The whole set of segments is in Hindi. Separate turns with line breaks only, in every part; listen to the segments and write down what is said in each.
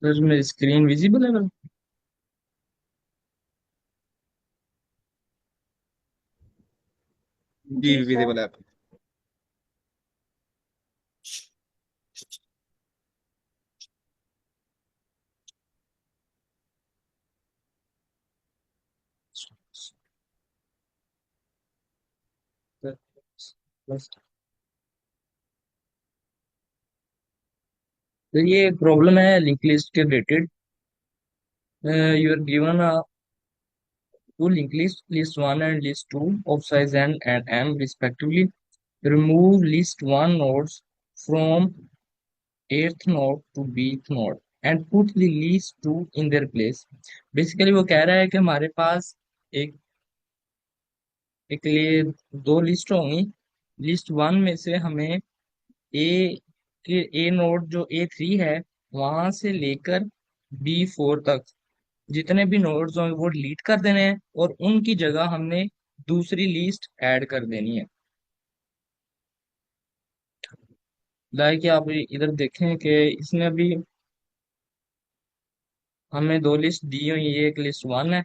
तो इसमें स्क्रीन विजिबल है?
जी
जी सर।
Visible app.
तो ये प्रॉब्लम है लिंक लिस्ट के रिलेटेड। You are given to link list 1 and list 2 of size n and m respectively. Remove list 1 nodes from 8th node to bth node and put the list 2 in their place. Basically वो कह रहा है कि हमारे पास एक एक लिए दो लिस्ट होंगी। लिस्ट वन में से हमें ए के ए नोड जो A3 है वहां से लेकर B4 तक जितने भी नोड्स होंगे वो डिलीट कर देने हैं और उनकी जगह हमने दूसरी लिस्ट ऐड कर देनी है। लाइक आप इधर देखें कि इसमें अभी हमें दो लिस्ट दी हुई है, एक लिस्ट वन है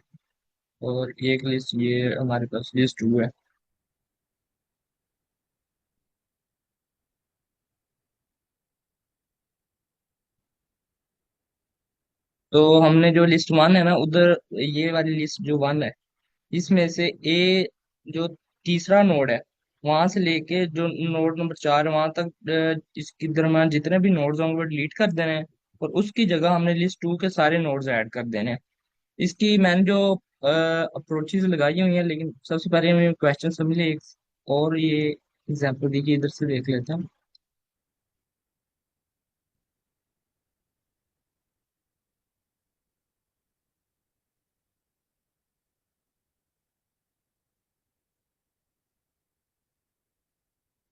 और एक लिस्ट ये हमारे पास लिस्ट टू है। तो हमने जो लिस्ट वन है ना उधर ये वाली लिस्ट जो वन है इसमें से ए जो तीसरा नोड है वहां से लेके जो नोड नंबर 4 है वहां तक इसके दरम्यान जितने भी नोड्स होंगे वो डिलीट कर देने हैं और उसकी जगह हमने लिस्ट टू के सारे नोड्स ऐड कर देने हैं। इसकी मैंने जो अप्रोचेज लगाई हुई है, लेकिन सबसे पहले हमें क्वेश्चन समझ लिए और ये एग्जाम्पल देखिए इधर से देख लेते हैं।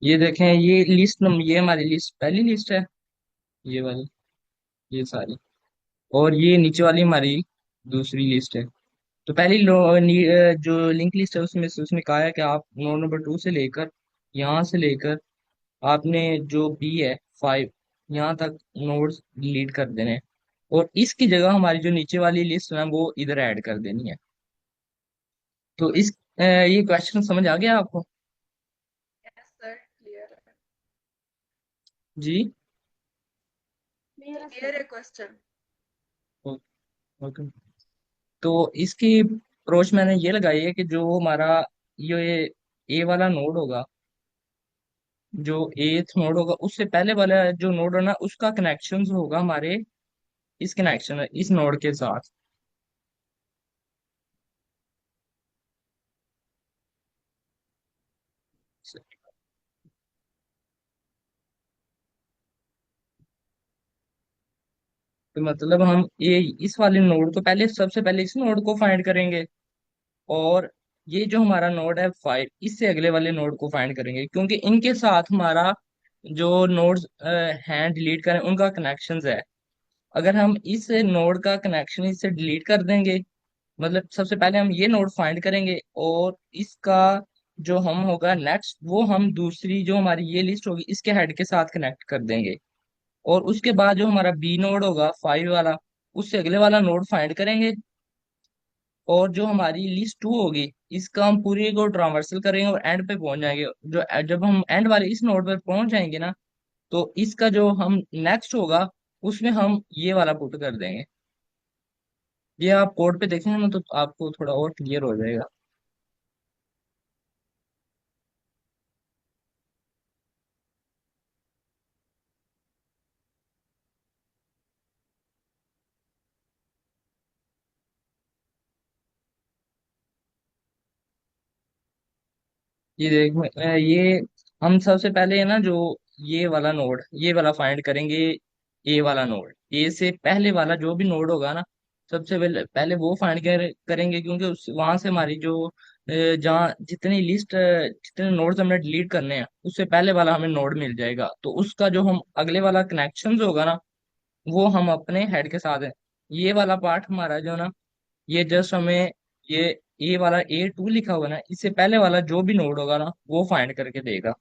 ये देखें ये लिस्ट नंबर ये हमारी लिस्ट पहली लिस्ट है, ये वाली, ये सारी, और ये नीचे वाली हमारी दूसरी लिस्ट है। तो पहली जो लिंक लिस्ट है उसमें से उसने कहा है कि आप नोड नंबर 2 से लेकर यहाँ से लेकर आपने जो बी है 5 यहाँ तक नोड्स डिलीट कर देने हैं और इसकी जगह हमारी जो नीचे वाली लिस्ट है वो इधर ऐड कर देनी है। तो ये क्वेश्चन समझ आ गया आपको?
यस सर, क्लियर है।
जी।
क्लियर है क्वेश्चन।
ओके। तो इसकी अप्रोच मैंने ये लगाई है कि जो हमारा ये ए वाला नोड होगा, जो एथ नोड होगा उससे पहले वाला जो नोड है ना उसका कनेक्शन होगा हमारे इस कनेक्शन इस नोड के साथ। तो मतलब हम ये इस वाले नोड को पहले सबसे पहले इस नोड को फाइंड करेंगे और ये जो हमारा नोड है 5 इससे अगले वाले नोड को फाइंड करेंगे क्योंकि इनके साथ हमारा जो नोड्स हैं डिलीट करें उनका कनेक्शंस है। अगर हम इस नोड का कनेक्शन इससे डिलीट कर देंगे मतलब सबसे पहले हम ये नोड फाइंड करेंगे और इसका जो हम होगा नेक्स्ट वो हम दूसरी जो हमारी ये लिस्ट होगी इसके हेड के साथ कनेक्ट कर देंगे और उसके बाद जो हमारा बी नोड होगा 5 वाला उससे अगले वाला नोड फाइंड करेंगे और जो हमारी लिस्ट 2 होगी इसका हम पूरी को ट्रांवर्सल करेंगे और एंड पे पहुंच जाएंगे। जो जब हम एंड वाले इस नोड पर पहुंच जाएंगे ना तो इसका जो हम नेक्स्ट होगा उसमें हम ये वाला पुट कर देंगे। ये आप कोड पे देखेंगे ना तो आपको थोड़ा और क्लियर हो जाएगा। ये हम सबसे पहले है ना जो ये वाला नोड ये वाला फाइंड करेंगे। ए वाला नोड ए से पहले वाला जो भी नोड होगा ना सबसे पहले पहले वो फाइंड करेंगे क्योंकि उस वहां से हमारी जो जहाँ जितनी लिस्ट जितने नोड्स हमने डिलीट करने हैं उससे पहले वाला हमें नोड मिल जाएगा तो उसका जो हम अगले वाला कनेक्शन होगा ना वो हम अपने हेड के साथ है। ये वाला पार्ट हमारा जो ना ये जस्ट हमें ये ए वाला A2 लिखा होगा ना इससे पहले वाला जो भी नोड होगा ना वो फाइंड करके देगा।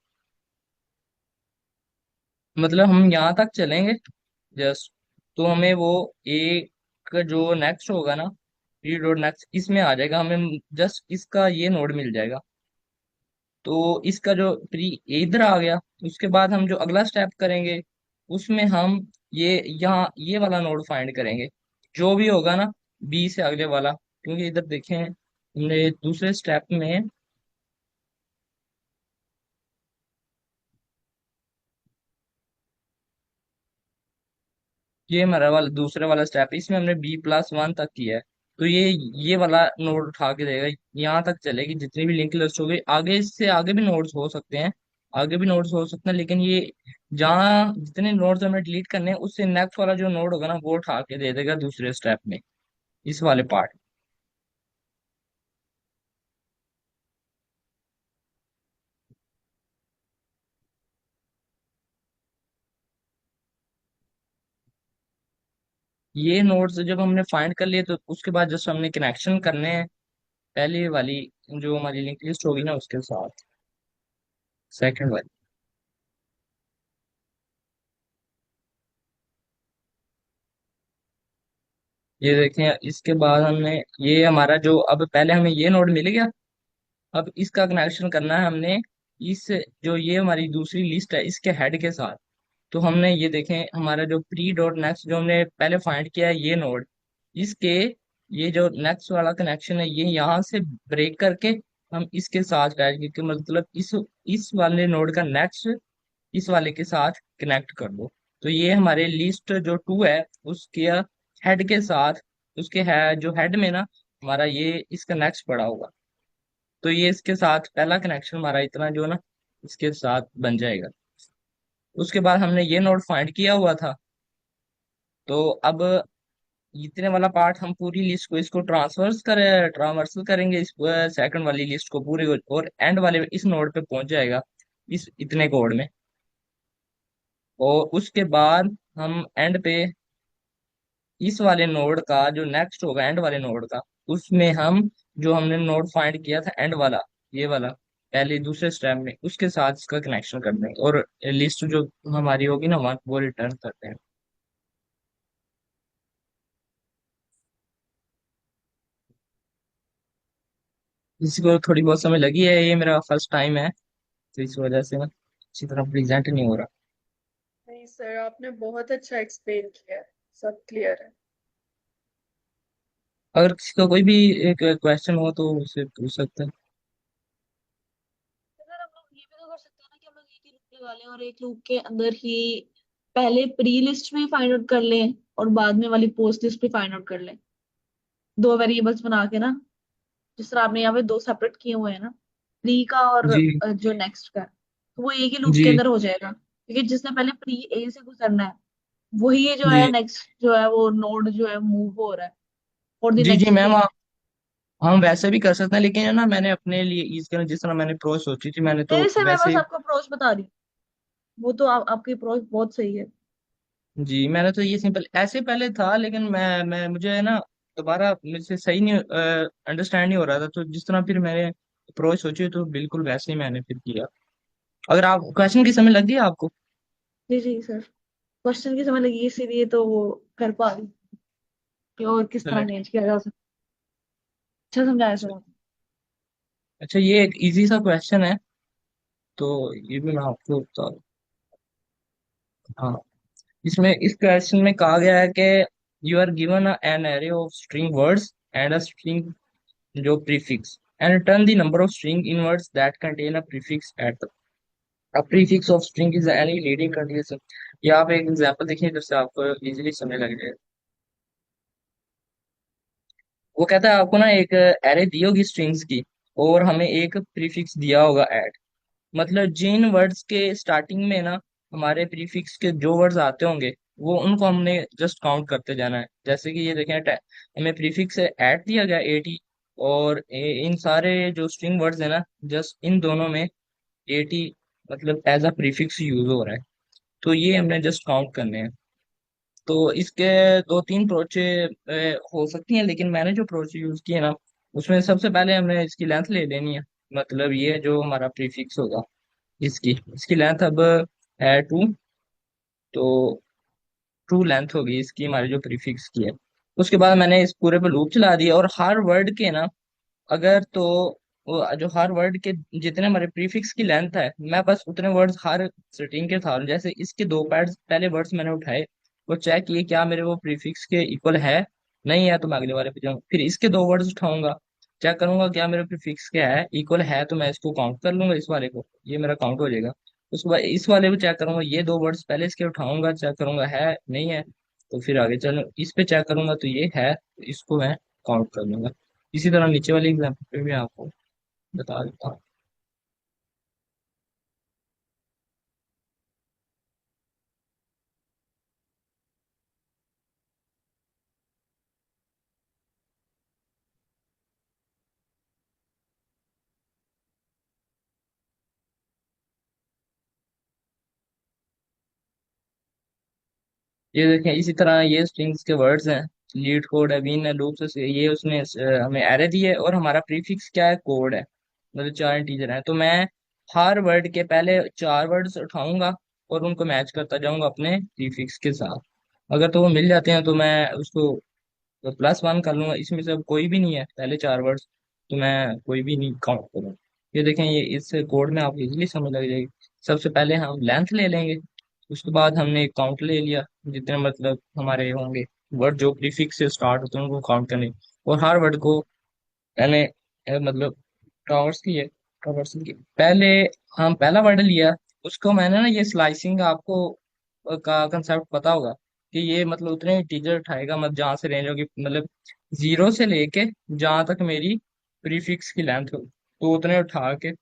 मतलब हम यहाँ तक चलेंगे जस्ट तो हमें वो एक जो नेक्स्ट होगा ना, प्री डॉट नेक्स्ट, इसमें आ जाएगा, हमें जस्ट इसका ये नोड मिल जाएगा। तो इसका जो प्री इधर आ गया, उसके बाद हम जो अगला स्टेप करेंगे उसमें हम ये यहाँ ये वाला नोड फाइंड करेंगे, जो भी होगा ना बी से अगले वाला। क्योंकि इधर देखें हमने दूसरे स्टेप में, ये हमारा वाला दूसरे वाला स्टेप है, इसमें हमने B+1 तक किया है। तो ये वाला नोड उठा के देगा, यहाँ तक चलेगी जितनी भी लिंक लिस्ट हो गई। आगे इससे आगे भी नोड्स हो सकते हैं, आगे भी नोड्स हो सकते हैं, लेकिन ये जहाँ जितने नोड्स हमें डिलीट करने हैं उससे नेक्स्ट वाला जो नोड होगा ना वो उठा के दे देगा दूसरे स्टेप में, इस वाले पार्ट। ये नोड्स जब हमने फाइंड कर लिए तो उसके बाद जस्ट हमने कनेक्शन करने हैं पहले वाली जो हमारी लिंक लिस्ट होगी ना उसके साथ सेकंड वाली। ये देखें, इसके बाद हमने ये हमारा जो अब पहले हमें ये नोड मिल गया, अब इसका कनेक्शन करना है हमने इस जो ये हमारी दूसरी लिस्ट है इसके हेड के साथ। तो हमने ये देखें हमारा जो प्री डॉट नेक्स्ट जो हमने पहले फाइंड किया है ये नोड, इसके ये जो नेक्स्ट वाला कनेक्शन है ये यहाँ से ब्रेक करके हम इसके साथ करेंगे कि मतलब इस वाले नोड का नेक्स्ट इस वाले के साथ कनेक्ट कर दो। तो ये हमारे लिस्ट जो टू है उसके हेड के साथ, उसके है जो हेड में ना हमारा ये इसका नेक्स्ट पड़ा होगा। तो ये इसके साथ पहला कनेक्शन हमारा इतना जो ना इसके साथ बन जाएगा। उसके बाद हमने ये नोड फाइंड किया हुआ था। तो अब इतने वाला पार्ट हम पूरी लिस्ट को इसको ट्रांसवर्सल करेंगे इस सेकंड वाली लिस्ट को पूरे को, और एंड वाले इस नोड पे पहुंच जाएगा इस इतने कोड में। और उसके बाद हम एंड पे इस वाले नोड का जो नेक्स्ट होगा एंड वाले नोड का, उसमें हम जो हमने नोड फाइंड किया था एंड वाला, ये वाला पहले दूसरे स्टेप में उसके साथ इसका कनेक्शन कर देंगे और लिस्ट जो हमारी होगी ना वहाँ वो रिटर्न करते हैं। इसी को थोड़ी बहुत समय लगी है, ये मेरा फर्स्ट टाइम है तो इस वजह से मैं अच्छी तरह प्रेजेंट नहीं हो रहा।
नहीं सर, आपने बहुत अच्छा एक्सप्लेन किया है, सब क्लियर है।
अगर किसी का कोई भी एक क्वेश्चन हो तो उसे पूछ सकते हैं।
अगर हम लोग ये भी तो कर सकते हैं ना कि हम लोग एक ही लूप लगा लें और एक लूप के अंदर ही पहले प्री लिस्ट में फाइंड आउट कर लें और बाद में वाली पोस्ट लिस्ट पे फाइंड आउट कर लें, दो वेरिएबल्स बना के ना, जिस तरह आपने यहाँ पे दो सेपरेट किए हुए हैं ना, प्री का और
जी
जो नेक्स्ट का, तो वो एक ही लूप के
जी
अंदर हो जाएगा, क्योंकि जिसने पहले प्री ए से गुजरना है वही ये जो है
जी
नेक्स्ट जो है वो नोड जो है मूव हो रहा है फॉर द
जी जी
नेक्स्ट
मैम,
प्री।
हम वैसे भी कर सकते हैं, लेकिन है ना मैंने अपने लिए इस तरह जिस तरह मैंने प्रोसेस सोची थी मैंने तो
नहीं सर, मैं बस
वैसे।
आपको अप्रोच बता रही हूँ, वो तो आपकी अप्रोच बहुत सही है।
जी मैंने तो ये सिंपल ऐसे पहले था, लेकिन मैं मुझे है ना दोबारा मुझसे सही नहीं अंडरस्टैंड नहीं हो रहा था, तो जिस तरह फिर मैंने अप्रोच सोची तो बिल्कुल वैसे ही मैंने फिर किया। अगर आप क्वेश्चन की समझ लग गई आपको।
जी जी सर, क्वेश्चन की समझ लगी इसीलिए तो वो कर पा रही हूँ कि और किस
चले
तरह चेंज किया जा सकता है। अच्छा समझाया सर आपने।
अच्छा, ये एक इजी सा क्वेश्चन है, तो ये भी मैं आपको बता दूं। हाँ, इसमें इस क्वेश्चन में कहा गया है कि you are given an array of string words and a string जो prefix and return the number of string in words that contain a prefix at the prefix of string is any leading condition. ये आप एक एग्जांपल देखिए जिससे आपको इजीली समझ लग जाए। वो कहता है आपको ना एक एरे दी होगी स्ट्रिंग्स की, और हमें एक प्रीफिक्स दिया होगा ऐड। मतलब जिन वर्ड्स के स्टार्टिंग में ना हमारे प्रीफिक्स के जो वर्ड्स आते होंगे वो उनको हमने जस्ट काउंट करते जाना है। जैसे कि ये देखें हमें प्रीफिक्स से ऐड दिया गया 80, और इन सारे जो स्ट्रिंग वर्ड्स है ना जस्ट इन दोनों में 80 मतलब एज अ प्रीफिक्स यूज हो रहा है। तो ये हमने जस्ट काउंट करने हैं। तो इसके दो तीन अप्रोच हो सकती हैं, लेकिन मैंने जो अप्रोच यूज की है ना उसमें सबसे पहले हमने इसकी लेंथ ले लेनी है। मतलब ये जो हमारा प्रीफिक्स होगा इसकी इसकी लेंथ अब है 2। तो ट्रू लेंथ होगी इसकी, हमारी जो प्रीफिक्स की है। उसके बाद मैंने इस पूरे पे लूप चला दिया, और हर वर्ड के ना, अगर तो वो जो हर वर्ड के जितने हमारे प्रीफिक्स की लेंथ है, मैं बस उतने वर्ड्स हर स्ट्रिंग के था, जैसे इसके दो पैड्स पहले वर्ड्स मैंने उठाए, वो चेक किए क्या मेरे वो प्रीफिक्स के इक्वल है, नहीं है तो मैं अगले वाले पे जाऊँ, फिर इसके दो वर्ड्स उठाऊंगा, चेक करूंगा क्या मेरे प्रीफिक्स के है इक्वल है, तो मैं इसको काउंट कर लूंगा, इस वाले को, ये मेरा काउंट हो जाएगा। उसके बाद इस वाले को चेक करूंगा, ये दो वर्ड्स पहले इसके उठाऊंगा, चेक करूंगा है नहीं है, तो फिर आगे चलो इस पे चेक करूंगा, तो ये है, तो इसको मैं काउंट कर लूंगा। इसी तरह नीचे वाली एग्जाम्पल पे भी आपको बता देता हूँ। ये देखें, इसी तरह ये स्ट्रिंग्स के वर्ड्स हैं, लीड कोड है, बीन है, लूप से, ये उसने हमें एरे दी है, और हमारा प्रीफिक्स क्या है, कोड है, मतलब चार इंटीजर हैं, तो मैं हर वर्ड के पहले चार वर्ड्स उठाऊंगा और उनको मैच करता जाऊंगा अपने प्रीफिक्स के साथ। अगर तो वो मिल जाते हैं तो मैं उसको +1 कर लूंगा, इसमें से अब कोई भी नहीं है पहले चार वर्ड्स, तो मैं कोई भी नहीं काउंट करूंगा। ये देखें, ये इस कोड में आपको इजीली समझ लग जाएगी। सबसे पहले हम लेंथ ले लेंगे, उसके बाद हमने काउंट ले लिया, जितने मतलब हमारे होंगे वर्ड जो प्रीफिक्स से स्टार्ट होते हैं उनको काउंट करने, और हर वर्ड को मैंने मतलब ट्रावर्स की है, ट्रावर्स की पहले हम पहला वर्ड लिया, उसको मैंने ना, ये स्लाइसिंग आपको का कंसेप्ट पता होगा, कि ये मतलब उतने इंटीजर उठाएगा, मतलब जहाँ से रेंज होगी, मतलब 0 से लेके जहाँ तक मेरी प्रीफिक्स की लेंथ हो, तो उतने उठा के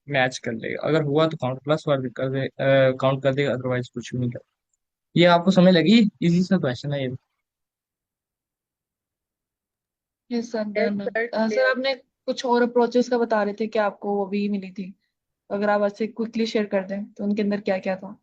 मैच कर लेगा, अगर हुआ तो काउंट +1 कर दे, काउंट कर देगा, अदरवाइज कुछ भी नहीं कर। ये आपको समझ लगी, इजी सा क्वेश्चन है ये।
Yes sir,
yes
done.
Sir,
sir
clear.
आपने कुछ और अप्रोचेस का बता रहे थे कि आपको वो भी मिली थी, अगर आप ऐसे क्विकली शेयर कर दें तो उनके अंदर क्या क्या था।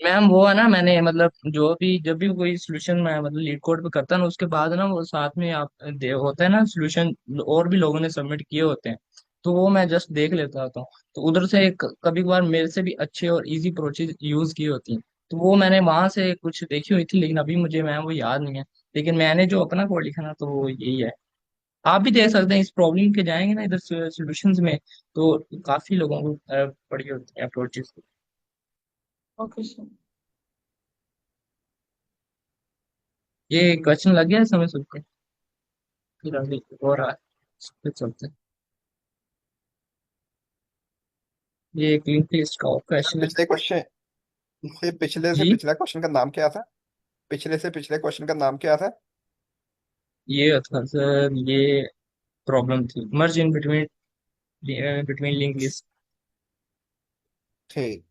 मैम वो है ना, मैंने मतलब जो भी जब भी कोई सोल्यूशन मैं मतलब लीड कोड पे करता ना, उसके बाद ना वो साथ में आप दे होता है ना सोल्यूशन, और भी लोगों ने सबमिट किए होते हैं, तो वो मैं जस्ट देख लेता होता हूँ, तो उधर से कभी कभार मेरे से भी अच्छे और इजी अप्रोचेज यूज की होती हैं, तो वो मैंने वहां से कुछ देखी हुई थी, लेकिन अभी मुझे मैम वो याद नहीं है, लेकिन मैंने जो अपना कोड लिखा ना, तो वो यही है। आप भी देख सकते हैं, इस प्रॉब्लम के जाएंगे ना इधर सोल्यूशन में, तो काफी लोगों को पड़ी होती है अप्रोचेज।
Okay sir.
ये क्वेश्चन लग गया है समझ सकते हैं, फिर आगे और इस पे चलते हैं। ये एक लिंक लिस्ट का
सर
क्वेश्चन है।
पिछले क्वेश्चन से
जी,
पिछला क्वेश्चन का नाम क्या था? पिछले से पिछले क्वेश्चन का नाम क्या था?
ये था सर, ये प्रॉब्लम थी, merge in between, between link list.
ठीक।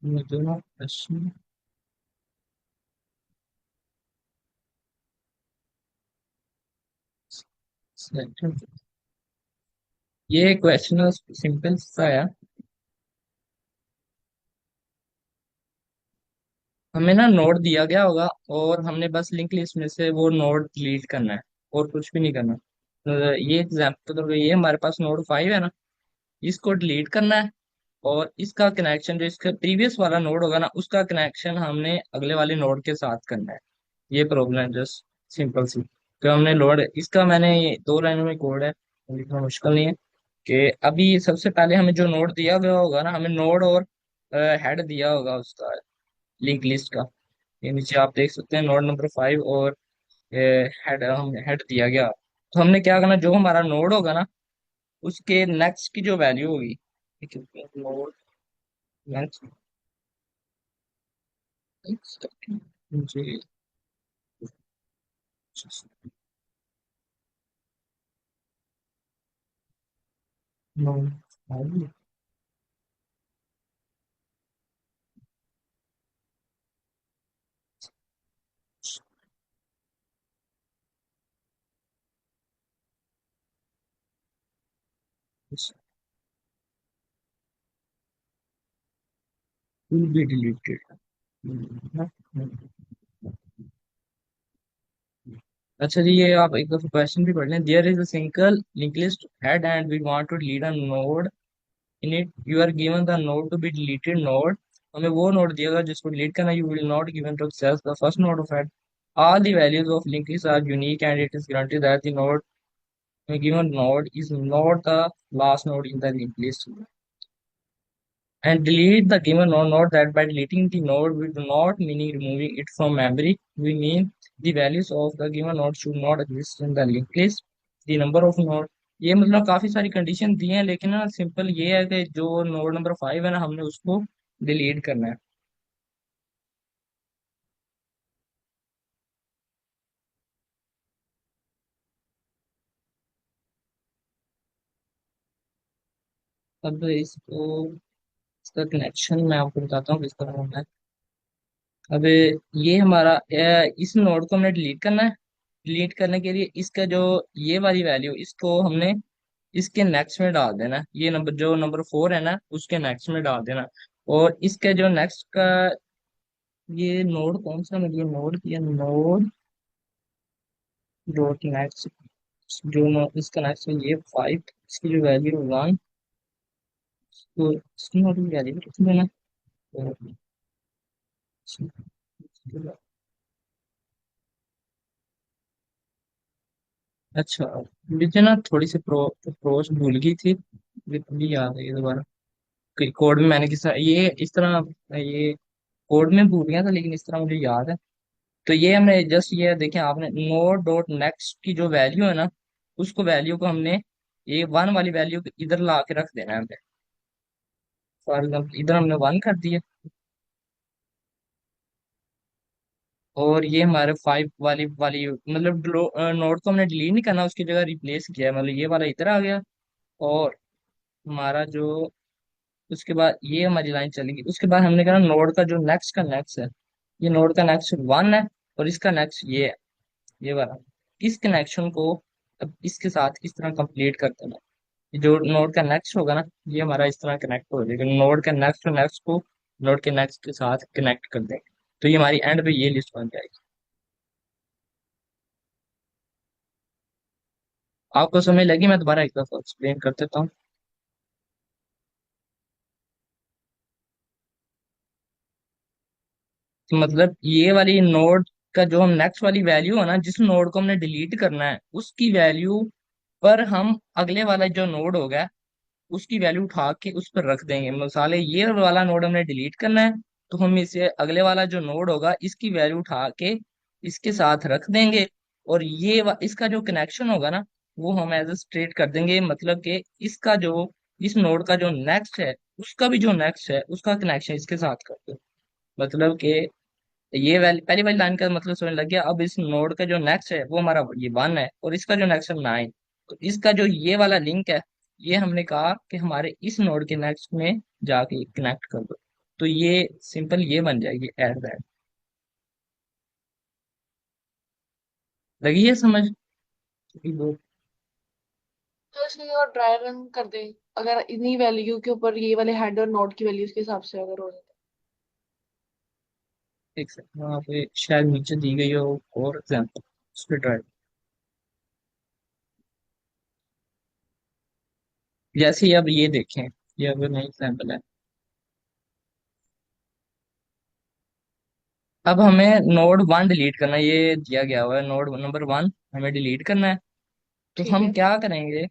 ये दोनों क्वेश्चन सेलेक्टेड। ये क्वेश्चन सिंपल सा है, हमें ना नोड दिया गया होगा, और हमने बस लिंक लिस्ट में से वो नोड डिलीट करना है, और कुछ भी नहीं करना। तो ये एग्जाम्पल तो ये हमारे पास नोड 5 है ना, इसको डिलीट करना है, और इसका कनेक्शन जो इसका प्रीवियस वाला नोड होगा ना, उसका कनेक्शन हमने अगले वाले नोड के साथ करना है। ये प्रॉब्लम है, जस्ट सिंपल सी। तो हमने लोड इसका, मैंने ये 2 लाइनों में कोड है, लिखना मुश्किल नहीं है, कि अभी सबसे पहले हमें जो नोड दिया गया होगा ना, हमें नोड और हेड दिया होगा उसका, लिंक लिस्ट का। ये नीचे आप देख सकते हैं नोड नंबर 5, और हेड, हम हेड दिया गया, तो हमने क्या करना, जो हमारा नोड होगा ना, उसके नेक्स्ट की जो वैल्यू होगी, नोड नेक्स्ट, जी, नो, will be deleted। अच्छा जी, ये आप एक दफा क्वेश्चन भी पढ़ लें। There is a single link list head and we want to delete a node in it, you are given the node to be deleted node. हमें वो नोड दिया गया जिसको डिलीट करना, you will not given to access the first node of head, all the values of linked list are unique and it is guaranteed that the node a given node is not the last node in the linked list, and delete the given node. Note that by deleting the node we do not meaning removing it from memory, we mean the values of the given node should not exist in the linked list, the number of node। ये मतलब काफी सारी कंडीशन दी हैं, लेकिन ना सिंपल ये है कि जो नोड नंबर 5 है ना, हमने उसको डिलीट करना है। अब इसको, इसका कनेक्शन मैं आपको बताता हूँ किस तरह होना है। अब ये हमारा इस नोड को हमने डिलीट करना है। डिलीट करने के लिए इसका जो ये वाली वैल्यू, इसको हमने इसके नेक्स्ट में डाल देना है। ये नंबर जो नंबर 4 है ना, उसके नेक्स्ट में डाल देना। और इसके जो नेक्स्ट का, ये नोड कौन सा, मुझे नोड किया, नोड डॉट नेक्स्ट, जो इसका नेक्स्ट है ये 5, इसकी जो वैल्यू 1, तो इसकी नोड की वैल्यू कितनी देना। अच्छा, मुझे ना थोड़ी सी अप्रोच भूल गई थी, मुझे अभी याद है ये दोबारा। कोड में मैंने किस तरह ये इस तरह ये कोड में भूल गया था, लेकिन इस तरह मुझे याद है। तो ये हमने जस्ट ये देखें, आपने नोड डॉट नेक्स्ट की जो वैल्यू है ना, उसको वैल्यू को हमने ये 1 वाली वैल्यू को इधर ला के रख देना है हमें। फॉर एग्जाम्पल इधर हमने 1 कर दिया, और ये हमारे 5 वाली मतलब नोड को हमने डिलीट नहीं करना, उसकी जगह रिप्लेस किया है, मतलब ये वाला इधर आ गया। और हमारा जो उसके बाद ये हमारी लाइन चलेगी, उसके बाद हमने कहा नोड का जो नेक्स्ट का नेक्स्ट है, ये नोड का नेक्स्ट 1 है, और इसका नेक्स्ट ये है, ये वाला। इस कनेक्शन को अब इसके साथ इस तरह कंप्लीट कर देना। ये जो नोड का नेक्स्ट होगा ना, ये हमारा इस तरह कनेक्ट हो जाएगा, नोड के नेक्स्ट नेक्स्ट को नोड के नेक्स्ट के साथ कनेक्ट कर देंगे। तो ये हमारी एंड पे ये लिस्ट बन जाएगी। आपको समझ लगी? मैं दोबारा एक दफा एक्सप्लेन कर देता हूँ। तो मतलब ये वाली नोड का जो हम नेक्स्ट वाली वैल्यू है ना, जिस नोड को हमने डिलीट करना है, उसकी वैल्यू पर हम अगले वाला जो नोड होगा उसकी वैल्यू उठा के उस पर रख देंगे। मिसाले ये वाला नोड हमने डिलीट करना है, तो हम इसे अगले वाला जो नोड होगा इसकी वैल्यू उठा के इसके साथ रख देंगे। और इसका जो कनेक्शन होगा ना, वो हम एज ए स्ट्रेट कर देंगे, मतलब कि इसका जो इस नोड का जो नेक्स्ट है, उसका भी जो नेक्स्ट है उसका कनेक्शन इसके साथ कर दो। मतलब कि ये पहली वाली लाइन का मतलब समझ लग गया। अब इस नोड का जो नेक्स्ट है वो हमारा ये 1 है, और इसका जो नेक्स्ट है 9। तो इसका जो ये वाला लिंक है, ये हमने कहा कि हमारे इस नोड के नेक्स्ट में जाके कनेक्ट कर दो। तो ये सिंपल ये बन जाएगी एट दैट। लगी है समझ?
तो इसलिए और ड्राई रन कर दे, अगर इन्हीं वैल्यू के ऊपर ये वाले हेड और नोड की वैल्यूज के हिसाब से अगर हो जाए।
एक सेकंड, वहाँ पे शायद नीचे दी गई हो और एग्जाम्पल, उस पर ट्राई। जैसे ही अब ये देखें, ये अब नई एग्जाम्पल है। अब हमें नोड 1 डिलीट करना है, ये दिया गया हुआ है नोड नंबर 1 हमें डिलीट करना है। तो
ठीक
हम
है।
क्या करेंगे,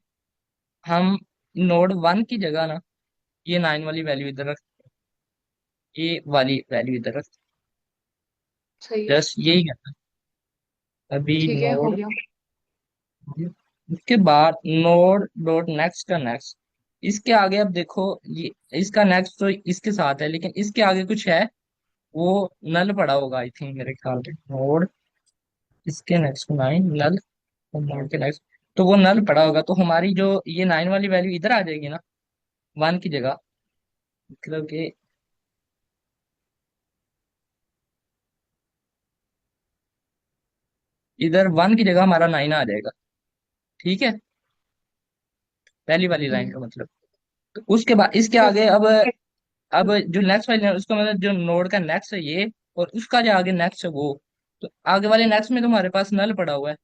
हम नोड 1 की जगह ना ये 9 वाली वैल्यू इधर रख, ये वाली वैल्यू इधर रख,
सही है।
जस्ट यही करना है। अभी
ठीक है, हो
नोड,
गया।
उसके बाद नोड डॉट नेक्स्ट का नेक्स्ट, इसके आगे अब देखो, ये इसका नेक्स्ट तो इसके साथ है, लेकिन इसके आगे कुछ है, वो नल पड़ा होगा आई थिंक, मेरे ख्याल में नोड इसके नेक्स्ट 9 नल, और नोड के नेक्स्ट, तो वो नल पड़ा होगा। तो हमारी जो ये 9 वाली वैल्यू इधर आ जाएगी ना, 1 की जगह, मतलब कि इधर 1 की जगह हमारा 9 आ जाएगा। ठीक है, पहली वाली लाइन
हम्म।
का मतलब। तो उसके बाद इसके
फिर
आगे अब जो नेक्स्ट वाली लाइन, उसका मतलब जो नोड का नेक्स्ट है ये, और उसका जो आगे नेक्स्ट है वो, तो आगे वाले नेक्स्ट में तुम्हारे पास नल पड़ा हुआ है।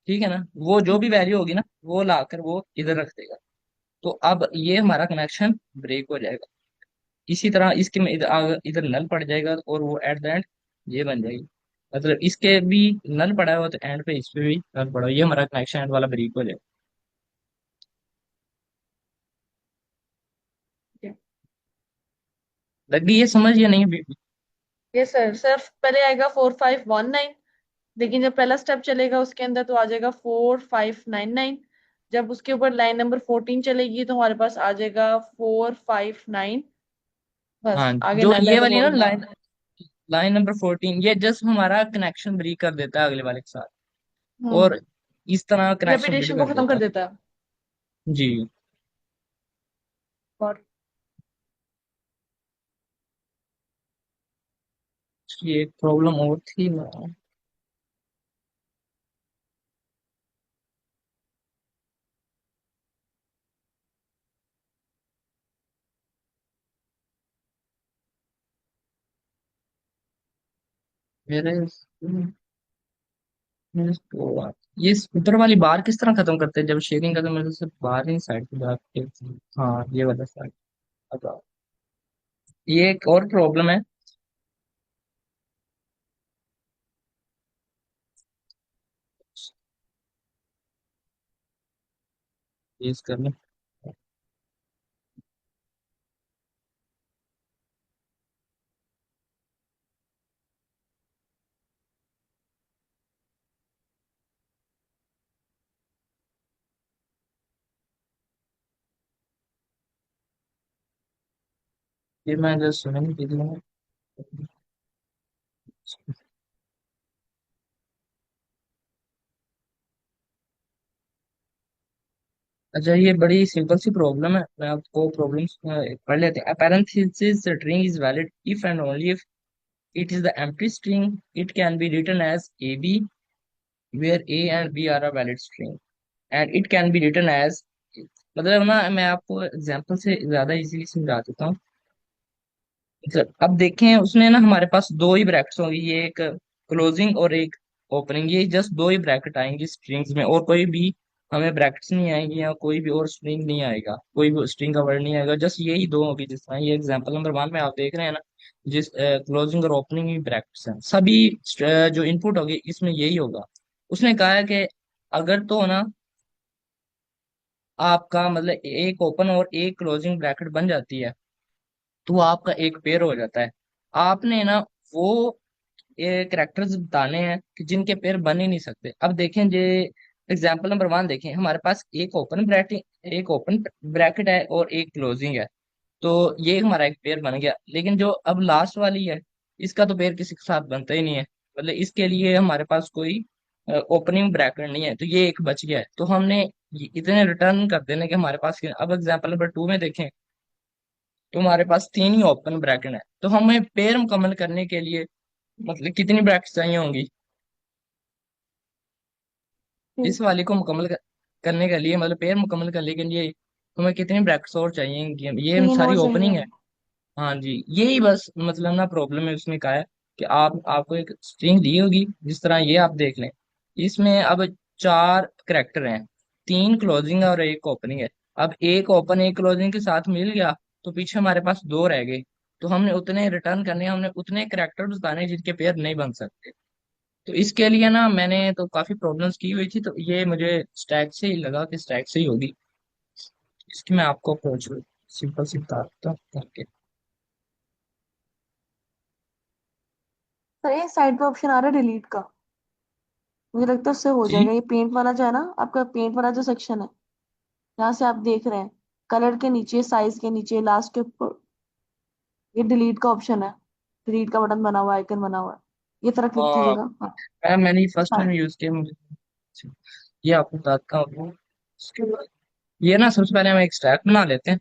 ठीक है ना, वो जो भी वैल्यू होगी ना वो लाकर वो इधर रख देगा। तो अब ये हमारा कनेक्शन ब्रेक हो जाएगा। इसी तरह इसके में इधर इधर नल पड़ जाएगा और वो एट द एंड ये बन जाएगी। मतलब इसके भी नल पड़ा हुआ तो एंड पे इस पे भी नल पड़ा हुआ, ये हमारा कनेक्शन एंड वाला ब्रेक हो जाएगा। लग गई ये समझ या नहीं?
ये सर सिर्फ पहले आएगा 4519, लेकिन जब पहला स्टेप चलेगा उसके अंदर तो आ जाएगा 4599। जब उसके ऊपर लाइन नंबर 14 चलेगी तो हमारे पास आ जाएगा 459। बस
हाँ,
आगे
जो
नल है
ये
तो
वाली
वो
ना
इग्नोर।
लाइन, लाइन नंबर 14, ये जस्ट हमारा कनेक्शन ब्रेक कर देता है अगले वाले के साथ।
हम्म।
और इस तरह कनेक्शन बिल्ड
रेपिटेशन को
कर
खत्म
देता
कर
है।
देता है।
जी।
और
ये एक प्रॉब्लम और थी। मेरे ये ऊपर वाली बार किस तरह खत्म करते हैं जब शेयरिंग का, तो मेरे से बाहर ही साइड पे जाके। हाँ, ये वाला साइड। अब ये एक और प्रॉब्लम है। फेस करने। ये मैं जस्ट सुनने के लिए। अच्छा, ये बड़ी सिंपल सी प्रॉब्लम है, मैं आपको प्रॉब्लम्स पढ़ लेते हैं। Parenthesis string is valid if and only if it is the empty string. It can be written as AB, where A and B are a valid string, and it can be written as, मतलब ना मैं आपको एग्जांपल से ज्यादा इजीली समझा देता हूँ। मतलब अब देखें, उसने ना हमारे पास दो ही ब्रैकेट्स होंगी, ये एक क्लोजिंग और एक ओपनिंग, ये जस्ट दो ही ब्रैकेट आएंगी स्ट्रिंग्स में, और कोई भी हमें ब्रैकेट्स नहीं आएंगी या कोई भी और स्ट्रिंग नहीं आएगा, कोई भी स्ट्रिंग का वर्ड नहीं आएगा, जस्ट यही दो होगी। जिस तरह ये एग्जांपल नंबर 1 में आप देख रहे हैं ना, जिस क्लोजिंग और ओपनिंग ही ब्रैकेट्स हैं सभी, जो इनपुट होगी इसमें यही होगा। उसने कहा है कि अगर तो ना आपका मतलब एक ओपन और एक क्लोजिंग ब्रैकेट बन जाती है तो आपका एक पेयर हो जाता है। आपने ना वो ये करेक्टर्स बताने हैं कि जिनके पेयर बन ही नहीं सकते। अब देखें जे एग्जाम्पल नंबर 1 देखें, हमारे पास एक ओपन ब्रैकेट है और एक क्लोजिंग है। तो ये हमारा एक पेयर बन गया, लेकिन जो अब लास्ट वाली है इसका तो पेयर किसी के साथ बनता ही नहीं है। मतलब इसके लिए हमारे पास कोई ओपनिंग ब्रैकेट नहीं है, तो ये एक बच गया है। तो हमने इतने रिटर्न कर देने के हमारे पास। अब एग्जाम्पल नंबर 2 में देखें तो हमारे पास तीन ही ओपन ब्रैकेट है, तो हमें पेयर मुकम्मल करने के लिए मतलब कितनी ब्रैकेट चाहिए होंगी? इस वाले को करने के लिए, मतलब पेयर मुकम्मल करने के लिए हमें कितनी ब्रैकेट्स और चाहिए? ये
तीन
सारी
और
ओपनिंग
चाहिए।
है। हाँ जी, यही बस मतलब ना प्रॉब्लम है। उसने कहा है कि आपको एक स्ट्रिंग दी होगी जिस तरह ये आप देख लें, इसमें अब चार करेक्टर हैं, तीन क्लोजिंग और एक ओपनिंग है। अब एक ओपन एक क्लोजिंग के साथ मिल गया तो पीछे हमारे पास दो रह गए। तो हमने उतने रिटर्न करने हैं, हमने उतने करेक्टर बताने जिनके पेयर नहीं बन सकते। तो इसके लिए ना मैंने तो काफी प्रॉब्लम्स की हुई थी, तो ये मुझे स्टैक से ही लगा कि स्टैक से ही होगी। इसकी मैं आपको अप्रोच सिंपल सी बताता हूँ करके।
सर एक साइड पे ऑप्शन आ रहा है डिलीट का, मुझे लगता है उससे हो
जी।
जाएगा। ये पेंट वाला जो है ना, आपका पेंट वाला जो सेक्शन है, यहाँ से आप देख रहे हैं कलर के नीचे, साइज के नीचे, लास्ट के ऊपर ये डिलीट का ऑप्शन है। डिलीट का बटन बना हुआ है, आइकन बना हुआ है, ये तरह क्लिक
हाँ,
कीजिएगा। हाँ।
मैंने फर्स्ट टाइम
हाँ।
यूज किया मुझे। ये आपको बताता हूँ। उसके बाद ये ना सबसे पहले हम एक स्टैक बना लेते हैं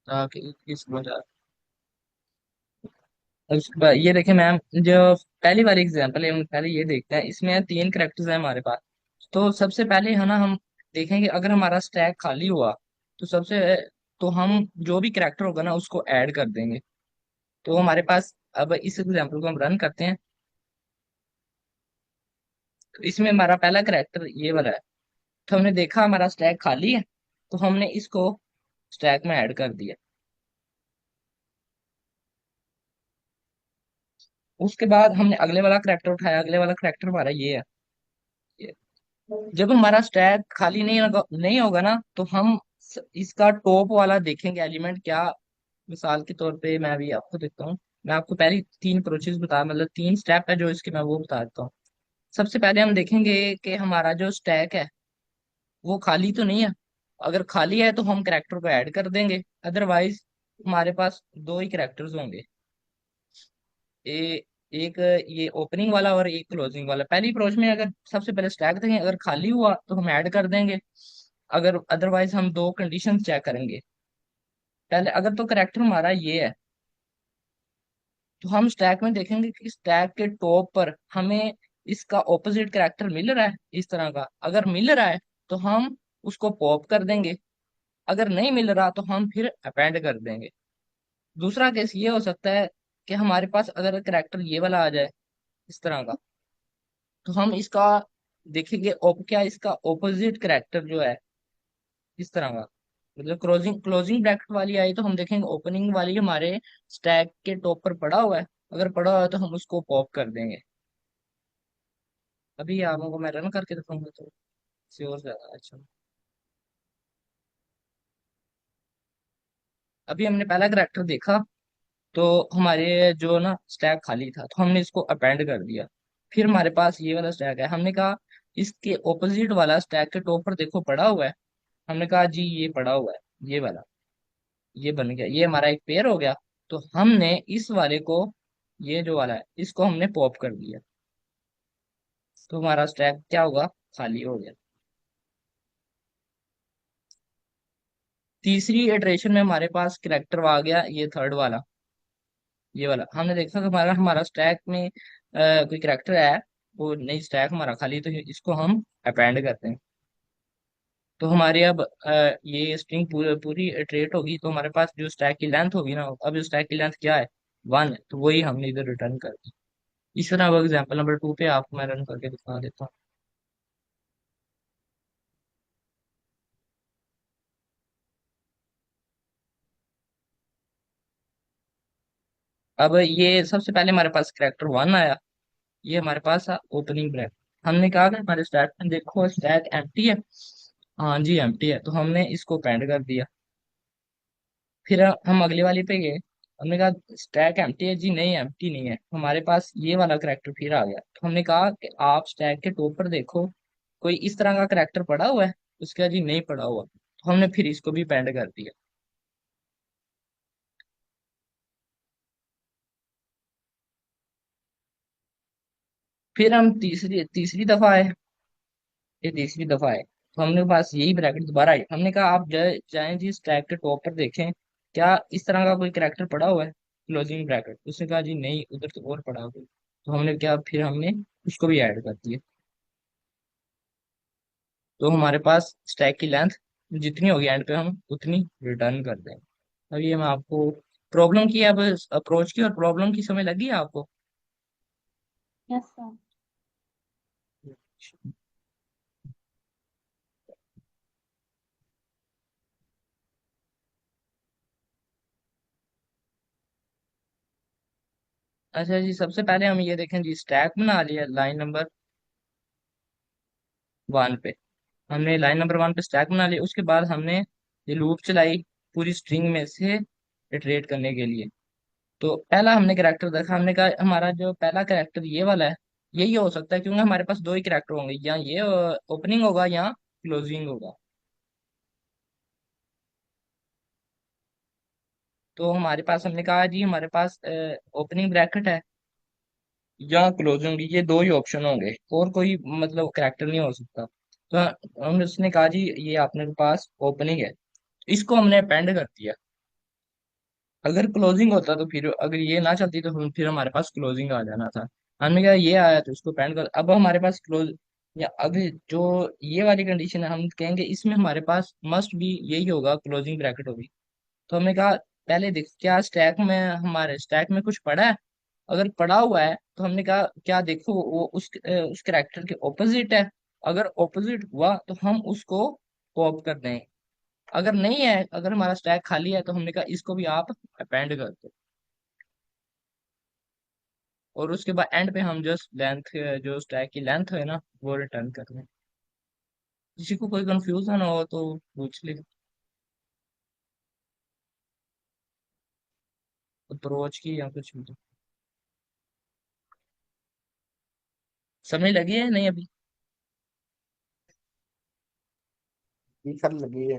ताकि इसकी समझ आए। अब उसके बाद ये देखें मैम, जो पहली वाली एग्जांपल है हम पहले ये देखते हैं। इसमें तीन करेक्टर्स हैं हमारे पास। तो सबसे पहले है ना हम देखेंगे अगर हमारा स्टैक खाली हुआ तो तो हम जो भी करेक्टर होगा ना उसको ऐड कर देंगे। तो हमारे पास अब इस एग्जांपल को हम रन करते हैं। तो इसमें हमारा पहला करेक्टर ये वाला है। तो हमने देखा हमारा स्टैक खाली है, तो हमने इसको स्टैक में ऐड कर दिया। उसके बाद हमने अगले वाला करेक्टर उठाया, अगले वाला करेक्टर हमारा ये। जब हमारा स्टैक खाली नहीं होगा ना, तो हम इसका टॉप वाला देखेंगे एलिमेंट क्या। मिसाल के तौर पे मैं भी आपको देखता हूँ। मैं आपको पहले तीन प्रोसेस बता, मतलब तीन स्टेप है जो इसके, मैं वो बता देता हूँ। सबसे पहले हम देखेंगे कि हमारा जो स्टैक है वो खाली तो नहीं है। अगर खाली है तो हम करेक्टर को ऐड कर देंगे, अदरवाइज हमारे पास दो ही करेक्टर्स होंगे। ए, एक ये ओपनिंग वाला और एक क्लोजिंग वाला। पहली अप्रोच में अगर सबसे पहले स्टैक देंगे, अगर खाली हुआ तो हम ऐड कर देंगे, अगर अदरवाइज हम दो कंडीशन चेक करेंगे। पहले अगर तो करेक्टर हमारा ये है, तो हम स्टैक में देखेंगे कि स्टैक के टॉप पर हमें इसका ऑपोजिट करेक्टर मिल रहा है इस तरह का। अगर मिल रहा है तो हम उसको पॉप कर देंगे, अगर नहीं मिल रहा तो हम फिर अपेंड कर देंगे। दूसरा केस ये हो सकता है कि हमारे पास अगर करेक्टर ये वाला आ जाए इस तरह का, तो हम इसका देखेंगे क्या इसका ऑपोजिट करेक्टर जो है इस तरह का, मतलब क्लोजिंग क्लोजिंग ब्रैकेट वाली आई तो हम देखेंगे ओपनिंग वाली हमारे स्टैक के टॉप पर पड़ा हुआ है। अगर पड़ा हुआ है तो हम उसको पॉप कर देंगे। अभी आप लोगों को मैं रन करके दिखाऊंगा तो श्योर ज्यादा अच्छा। अभी हमने पहला करेक्टर देखा, तो हमारे जो ना स्टैक खाली था तो हमने इसको अपेंड कर दिया। फिर हमारे पास ये वाला स्टैक है, हमने कहा इसके ऑपोजिट वाला स्टैक के टॉप पर देखो पड़ा हुआ है। हमने कहा जी ये पड़ा हुआ है, ये वाला, ये बन गया, ये हमारा एक पेयर हो गया। तो हमने इस वाले को, ये जो वाला है इसको हमने पॉप कर दिया, तो हमारा स्टैक क्या होगा, खाली हो गया। तीसरी इटरेशन में हमारे पास करेक्टर आ गया ये थर्ड वाला, ये वाला। हमने देखा कि हमारा हमारा स्टैक में कोई करेक्टर है, वो नहीं, स्टैक हमारा खाली, तो इसको हम अपेंड करते हैं। तो हमारी अब ये स्ट्रिंग पूरी इटरेट होगी, तो हमारे पास जो स्टैक की लेंथ होगी ना, अब स्टैक की लेंथ क्या है, 1 है, तो वही हमने इधर रिटर्न कर दी। इस तरह अब एग्जाम्पल नंबर 2 पे आपको मैं रन करके दिखा देता हूँ। अब ये सबसे पहले हमारे पास करेक्टर 1 आया, ये हमारे पास था ओपनिंग ब्रैकेट। हमने कहा कि हमारे स्टैक में देखो स्टैक एम्प्टी है, हाँ जी एम्प्टी है, तो हमने इसको पेंड कर दिया। फिर हम अगले वाले पे गए, हमने कहा स्टैक एम्प्टी है जी, नहीं एम्प्टी नहीं है, हमारे पास ये वाला करेक्टर फिर आ गया। तो हमने कहा कि आप स्टैक के टॉप पर देखो कोई इस तरह का करेक्टर पड़ा हुआ है, उसके बाद जी नहीं पड़ा हुआ, तो हमने फिर इसको भी पेंड कर दिया। फिर हम तीसरी तीसरी दफा आए, ये तीसरी दफा है, तो हमने पास यही ब्रैकेट दोबारा आई। हमने कहा आप जाएं जी स्टैक के टॉप पर देखें क्या इस तरह का कोई करैक्टर पड़ा हुआ है, क्लोजिंग ब्रैकेट। उसने कहा जी नहीं, उधर तो और पड़ा हुआ है। तो हमने क्या, फिर हमने उसको भी ऐड कर दिया। तो हमारे पास स्टैक की लेंथ जितनी होगी एंड पे हम उतनी रिटर्न कर दें। अब ये मैं आपको प्रॉब्लम की, अब अप्रोच की और प्रॉब्लम की समझ लगी है आपको।
Yes sir.
अच्छा जी, सबसे पहले हम ये देखें जी, स्टैक बना लिया लाइन नंबर 1 पे। हमने लाइन नंबर 1 पे स्टैक बना लिया, उसके बाद हमने ये लूप चलाई पूरी स्ट्रिंग में से इटरेट करने के लिए। तो पहला हमने कैरेक्टर देखा, हमने कहा हमारा जो पहला कैरेक्टर ये वाला है, यही हो सकता है, क्योंकि हमारे पास दो ही कैरेक्टर होंगे, या ये ओपनिंग होगा या क्लोजिंग होगा। तो हमारे पास हमने कहा जी हमारे पास ओपनिंग ब्रैकेट है या क्लोजिंग, ये दो ही ऑप्शन होंगे, और कोई मतलब कैरेक्टर नहीं हो सकता। तो हमने उसने कहा जी ये आपने पास ओपनिंग है, इसको हमने अपेंड कर दिया। अगर क्लोजिंग होता तो फिर, अगर ये ना चलती तो फिर हमारे पास क्लोजिंग आ जाना था। हमने कहा ये आया तो इसको पेंड कर, अब हमारे पास क्लोज, या अगर जो ये वाली कंडीशन है हम कहेंगे इसमें हमारे पास मस्ट भी यही होगा, क्लोजिंग ब्रैकेट होगी। तो हमने कहा पहले देख क्या स्टैक में, हमारे स्टैक में कुछ पड़ा है, अगर पढ़ा हुआ है तो हमने कहा क्या देखो वो उस कैरेक्टर के ऑपोजिट है। अगर ऑपोजिट हुआ तो हम उसको कॉप कर दें। अगर नहीं है, अगर हमारा स्टैक खाली है, तो हमने कहा इसको भी आप अपेंड कर दो। और उसके बाद एंड पे हम जस्ट लेंथ, जो स्टैक की लेंथ है ना, वो रिटर्न कर दें। किसी को कोई कंफ्यूजन हो तो पूछ ले। अप्रोच की या कुछ भी तो समझ लगी है नहीं अभी?
ये सर लगी है।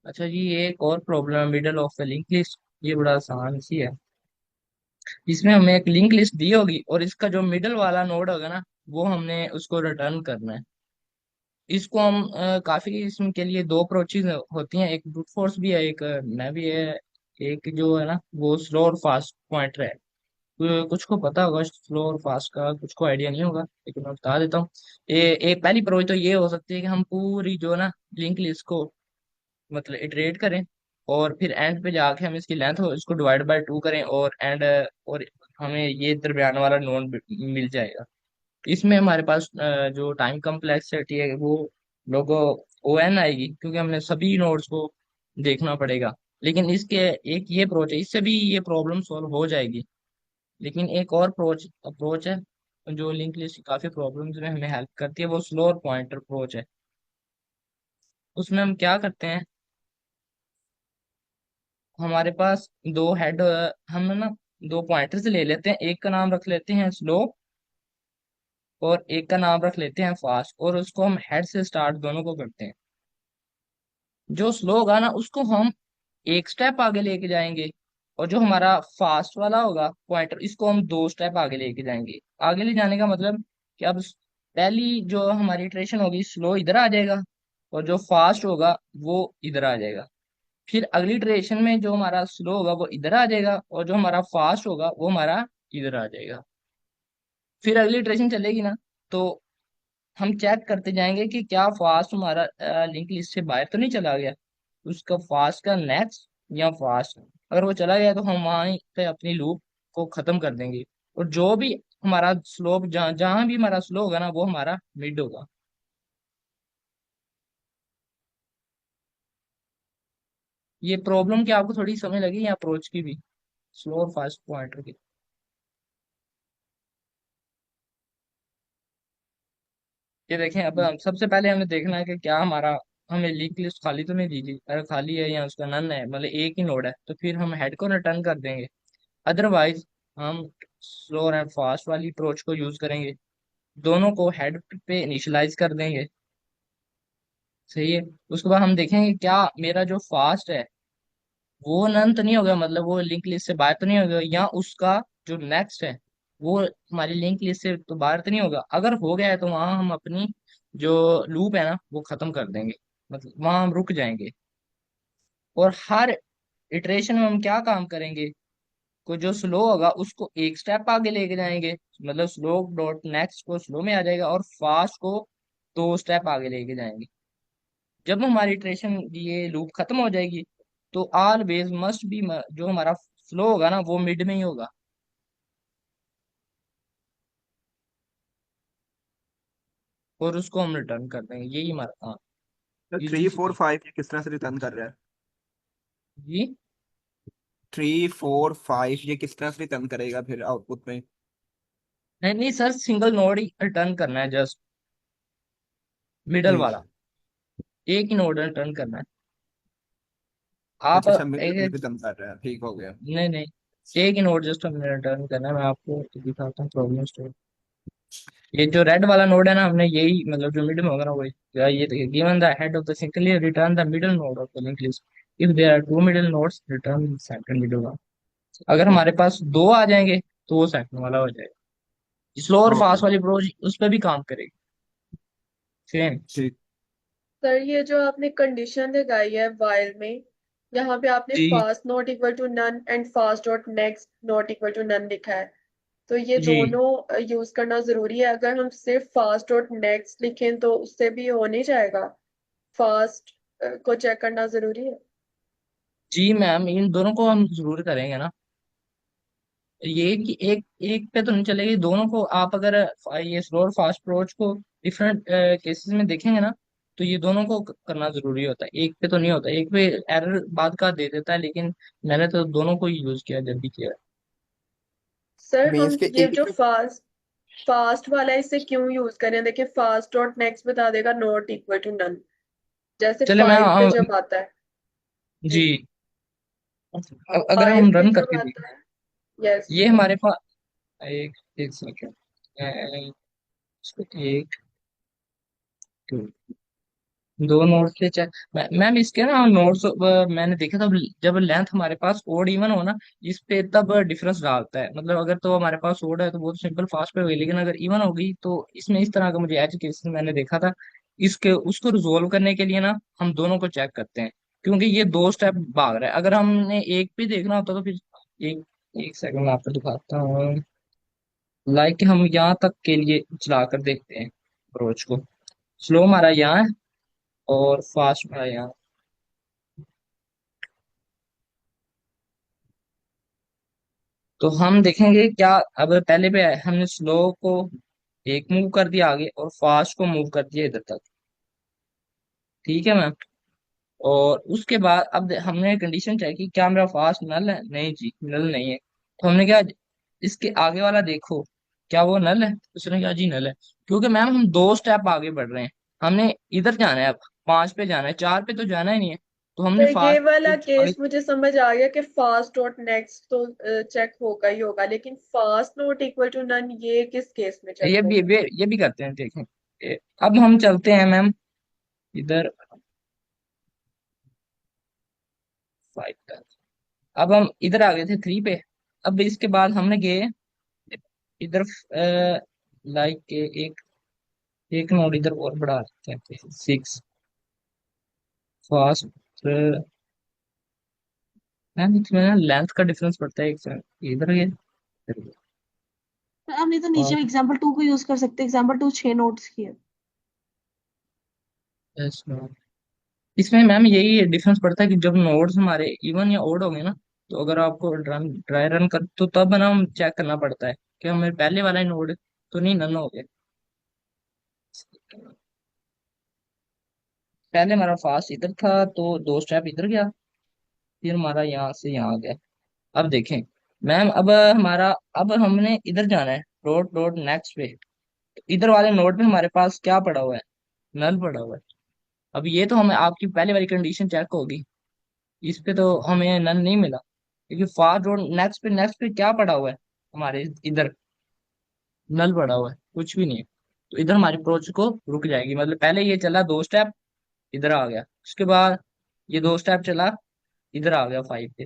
अच्छा जी, ये एक और प्रॉब्लम है, middle of the link list. ये बड़ा आसान सी है। इसमें हमें एक लिंक लिस्ट दी होगी और इसका जो मिडल वाला नोड होगा ना, वो हमने उसको रिटर्न करना है। इसको हम काफी, इसके लिए दो अप्रोचेज होती हैं। एक ब्रूट फोर्स भी है, एक मैं भी है। एक जो है ना, वो स्लो और फास्ट पॉइंटर है। कुछ को पता होगा स्लो और फास्ट का, कुछ को आइडिया नहीं होगा, लेकिन मैं बता देता हूँ। ये पहली अप्रोच तो ये हो सकती है कि हम पूरी जो ना लिंक लिस्ट को मतलब इटरेट करें, और फिर एंड पे जाके हम इसकी लेंथ हो इसको डिवाइड बाय 2 करें, और एंड और हमें ये दरमियान वाला नोड मिल जाएगा। इसमें हमारे पास जो टाइम कम्प्लेक्सिटी है वो लोग ओ एन आएगी, क्योंकि हमने सभी नोड्स को देखना पड़ेगा। लेकिन इसके एक ये अप्रोच है, इससे भी ये प्रॉब्लम सॉल्व हो जाएगी। लेकिन एक और अप्रोच है जो लिंक लिस्ट की काफी प्रॉब्लम्स में हमें हेल्प करती है, वो स्लोअर पॉइंटर अप्रोच है। उसमें हम क्या करते हैं, हमारे पास दो हेड, हम ना दो पॉइंटर्स ले लेते हैं। एक का नाम रख लेते हैं स्लो, और एक का नाम रख लेते हैं फास्ट, और उसको हम हेड से स्टार्ट दोनों को करते हैं। जो स्लो होगा ना, उसको हम एक स्टेप आगे लेके जाएंगे, और जो हमारा फास्ट वाला होगा पॉइंटर, इसको हम 2 स्टेप आगे लेके जाएंगे। आगे ले जाने का मतलब कि अब पहली जो हमारी इटरेशन होगी, स्लो इधर आ जाएगा, और जो फास्ट होगा वो इधर आ जाएगा। फिर अगली इटरेशन में जो हमारा स्लो होगा वो इधर आ जाएगा, और जो हमारा फास्ट होगा वो हमारा इधर आ जाएगा। फिर अगली इटरेशन चलेगी ना, तो हम चेक करते जाएंगे कि क्या फास्ट हमारा लिंक लिस्ट से बाहर तो नहीं चला गया, उसका फास्ट का नेक्स्ट या फास्ट। अगर वो चला गया तो हम वहीं पे अपनी लूप को खत्म कर देंगे, और जो भी हमारा स्लोप, जहाँ जहाँ भी हमारा स्लो होगा ना, वो हमारा मिड होगा। ये प्रॉब्लम की आपको थोड़ी समझ लगी या अप्रोच की भी, स्लो और फास्ट पॉइंटर की? ये देखें, अब हम सबसे पहले हमें देखना है कि क्या हमारा, हमें लिंक लिस्ट खाली तो नहीं दी थी। अगर खाली है या उसका नन है, मतलब एक ही नोड है, तो फिर हम हेड को रिटर्न कर देंगे। अदरवाइज हम स्लो एंड फास्ट वाली अप्रोच को यूज करेंगे, दोनों को हेड पे इनिशियलाइज कर देंगे। सही है। उसके बाद हम देखेंगे क्या मेरा जो फास्ट है वो नन तो नहीं होगा, मतलब वो लिंक लिस्ट से बाहर तो नहीं होगा, या उसका जो नेक्स्ट है वो हमारी लिंक लिस्ट से तो बाहर तो नहीं होगा। अगर हो गया है तो वहां हम अपनी जो लूप है ना वो खत्म कर देंगे, मतलब वहां हम रुक जाएंगे। और हर इटरेशन में हम क्या काम करेंगे, को जो स्लो होगा उसको एक स्टेप आगे लेके जाएंगे, मतलब स्लो डॉट नेक्स्ट को स्लो में आ जाएगा, और फास्ट को 2 स्टेप आगे लेके जाएंगे। जब हमारी इटरेशन ये लूप खत्म हो जाएगी, तो ऑलवेज मस्ट बी, जो हमारा फ्लो होगा ना वो मिड में ही होगा, और उसको हम रिटर्न कर देंगे। यही हमारा काम।
तो
इजी
थ्री
सी
फोर
थी।
फाइव ये किस तरह से रिटर्न कर रहा है?
जी।
3 4 5 ये किस तरह से रिटर्न करेगा फिर आउटपुट में?
नहीं नहीं सर, सिंगल नोड ही रिटर्न करना है, जस्ट मिडल
ठीक।
वाला एक ही नोड रिटर्न करना है। आप
अच्छा अच्छा, मिडिल
एक,
रिटर्न कर रहा है, ठीक हो गया।
नहीं नहीं, एक ही नोड जस्ट हमें रिटर्न करना है। मैं आपको दिखाता हूँ प्रॉब्लम स्टोरी। ये जो रेड वाला नोड है ना, हमने यही मतलब जो मिड में होगा ना वही, ये देखिए, given the head of the single return the middle node of the link list. If there are 2 middle nodes return second middle one. अगर हमारे पास दो आ जाएंगे तो वो सेकंड वाला हो जाएगा। स्लो और
ओके।
फास्ट वाली अप्रोच उस पर भी काम करेगी, सेम।
ठीक।
सर ये जो आपने कंडीशन लगाई है वाइल में, यहाँ पे आपने
जी
fast not equal to none and fast dot next not equal to none लिखा है। तो ये
जी।
दोनों यूज करना जरूरी है। अगर हम सिर्फ फास्ट डॉट नेक्स्ट लिखें तो उससे भी हो नहीं जाएगा। फास्ट को चेक करना जरूरी है?
जी मैम, इन दोनों को हम जरूर करेंगे ना। ये कि एक एक पे तो नहीं चलेगी, दोनों को आप अगर ये स्लो और फास्ट अप्रोच को डिफरेंट केसेस में देखेंगे ना, तो ये दोनों को करना जरूरी होता है, एक पे तो नहीं होता। एक पे एरर बाद का दे देता है, लेकिन मैंने तो दोनों को ही यूज किया जब भी किया।
सर हम
मीन्स के
ये
एक
जो
पे।
फास्ट वाला है इसे क्यों यूज करें? देखिए फास्ट डॉट नेक्स्ट बता देगा नॉट इक्वल टू नन, जैसे
चले मैं
5 पे जब आता है। जी।
जी, अगर
5
हम
पे
रन
जब
करके
आता
देखें,
है। यस।
ये हमारे पास एक एक सेकंड, एक दो नोट्स पे चेक। मैम इसके ना नोट्स मैंने देखा था, जब लेंथ हमारे पास ओड इवन हो ना, इस पे तब डिफरेंस डालता है। मतलब अगर तो हमारे पास ओड है तो बहुत सिंपल फास्ट पे हुई, लेकिन अगर इवन हो गई तो इसमें इस तरह का मुझे एज केस मैंने देखा था। इसके उसको रिजोल्व करने के लिए ना हम दोनों को चेक करते हैं, क्योंकि ये दो स्टेप भाग रहा है। अगर हमने एक भी देखना होता तो फिर एक एक सेकंड में आपको दिखाता हूँ। लाइक हम यहाँ तक के लिए चला कर देखते हैं अप्रोच को। स्लो हमारा यहाँ है और फास्ट हमारा यहाँ। तो हम देखेंगे क्या। अब पहले पे हमने स्लो को एक मूव कर दिया आगे और फास्ट को मूव कर दिया इधर तक। ठीक है मैम। और उसके बाद अब हमने कंडीशन चेक की, क्या मेरा फास्ट नल है? नहीं जी, नल नहीं है। तो हमने क्या, इसके आगे वाला देखो, क्या वो नल है? उसने कहा जी नल है। क्योंकि मैम हम दो स्टेप आगे बढ़ रहे हैं, हमने इधर जाना है, अब 5 पे जाना है, 4 पे तो जाना ही नहीं है। तो हमने
तो ये
फास्ट
वाला
जो
केस मुझे समझ आ गया कि फास्ट डॉट नेक्स्ट तो चेक होगा ही होगा, लेकिन fast not equal to none ये किस केस में चेक होगा?
ये भी करते हैं, देखें। अब हम चलते हैं मैम इधर 5 तक। अब हम इधर आ गए थे 3 पे। अब इसके बाद हमने गए इधर, लाइक एक एक नोड इधर और बढ़ा देते हैं, 6 फास्ट। मैम इसमें लेंथ का डिफरेंस पड़ता है एक सेकंड, इधर ये इधर ये।
तो हम ये तो नीचे
और
एग्जाम्पल 2 को यूज कर सकते हैं। एग्जाम्पल 2 6 नोट्स की है।
yes, no। इसमें मैम यही डिफरेंस पड़ता है कि जब नोड्स हमारे इवन या ओड होंगे ना, तो अगर आपको ड्राई रन कर तो तब ना हम चेक करना पड़ता है कि हमें पहले वाला नोड तो नहीं नन हो गया। पहले हमारा फास्ट इधर था तो दो स्टेप इधर गया, फिर हमारा यहाँ से यहाँ आ गया। अब देखें मैम, अब हमारा, अब हमने इधर जाना है डॉट डॉट नेक्स्ट पे। तो इधर वाले नोड पे हमारे पास क्या पड़ा हुआ है? नल पड़ा हुआ है। अब ये तो हमें आपकी पहले वाली कंडीशन चेक होगी, इस पे तो हमें नल नहीं मिला, क्योंकि फार डॉट नेक्स्ट पे क्या पड़ा हुआ है? हमारे इधर नल पड़ा हुआ है, कुछ भी नहीं है। तो इधर हमारी अप्रोच को रुक जाएगी। मतलब पहले ये चला दो स्टेप, इधर आ गया, उसके बाद ये दो स्टेप चला, इधर आ गया 5 पे।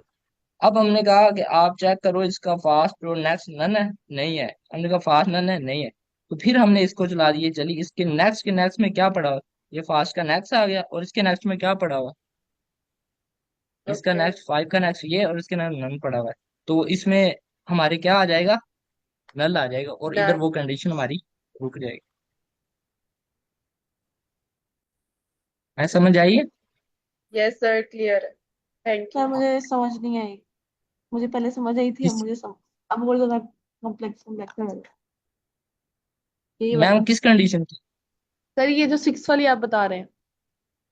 अब हमने कहा कि आप चेक करो इसका फास्ट और नेक्स्ट नन है? नहीं है। हमने कहा फास्ट नन है? नहीं है। तो फिर हमने इसको चला दिए, चलिए इसके नेक्स्ट में क्या पड़ा हुआ? ये फास्ट का नेक्स्ट आ गया, और इसके नेक्स्ट में क्या पड़ा हुआ? इसका
ओके।
नेक्स्ट 5 का नेक्स्ट ये, और इसके नेक्स्ट नन पड़ा हुआ है। तो इसमें हमारे क्या आ जाएगा? नल आ जाएगा, और इधर
डन।
वो कंडीशन हमारी रुक जाएगी। मैं समझ आई है?
यस सर, क्लियर है। Thank
sir
you.
मुझे समझ नहीं आई। मुझे पहले समझ आई थी, अब
किस
मुझे अब और ज्यादा कॉम्प्लेक्स कॉम्प्लेक्स लग रहा है। यही वाला।
मैम किस कंडीशन की?
सर ये जो 6 वाली आप बता रहे हैं,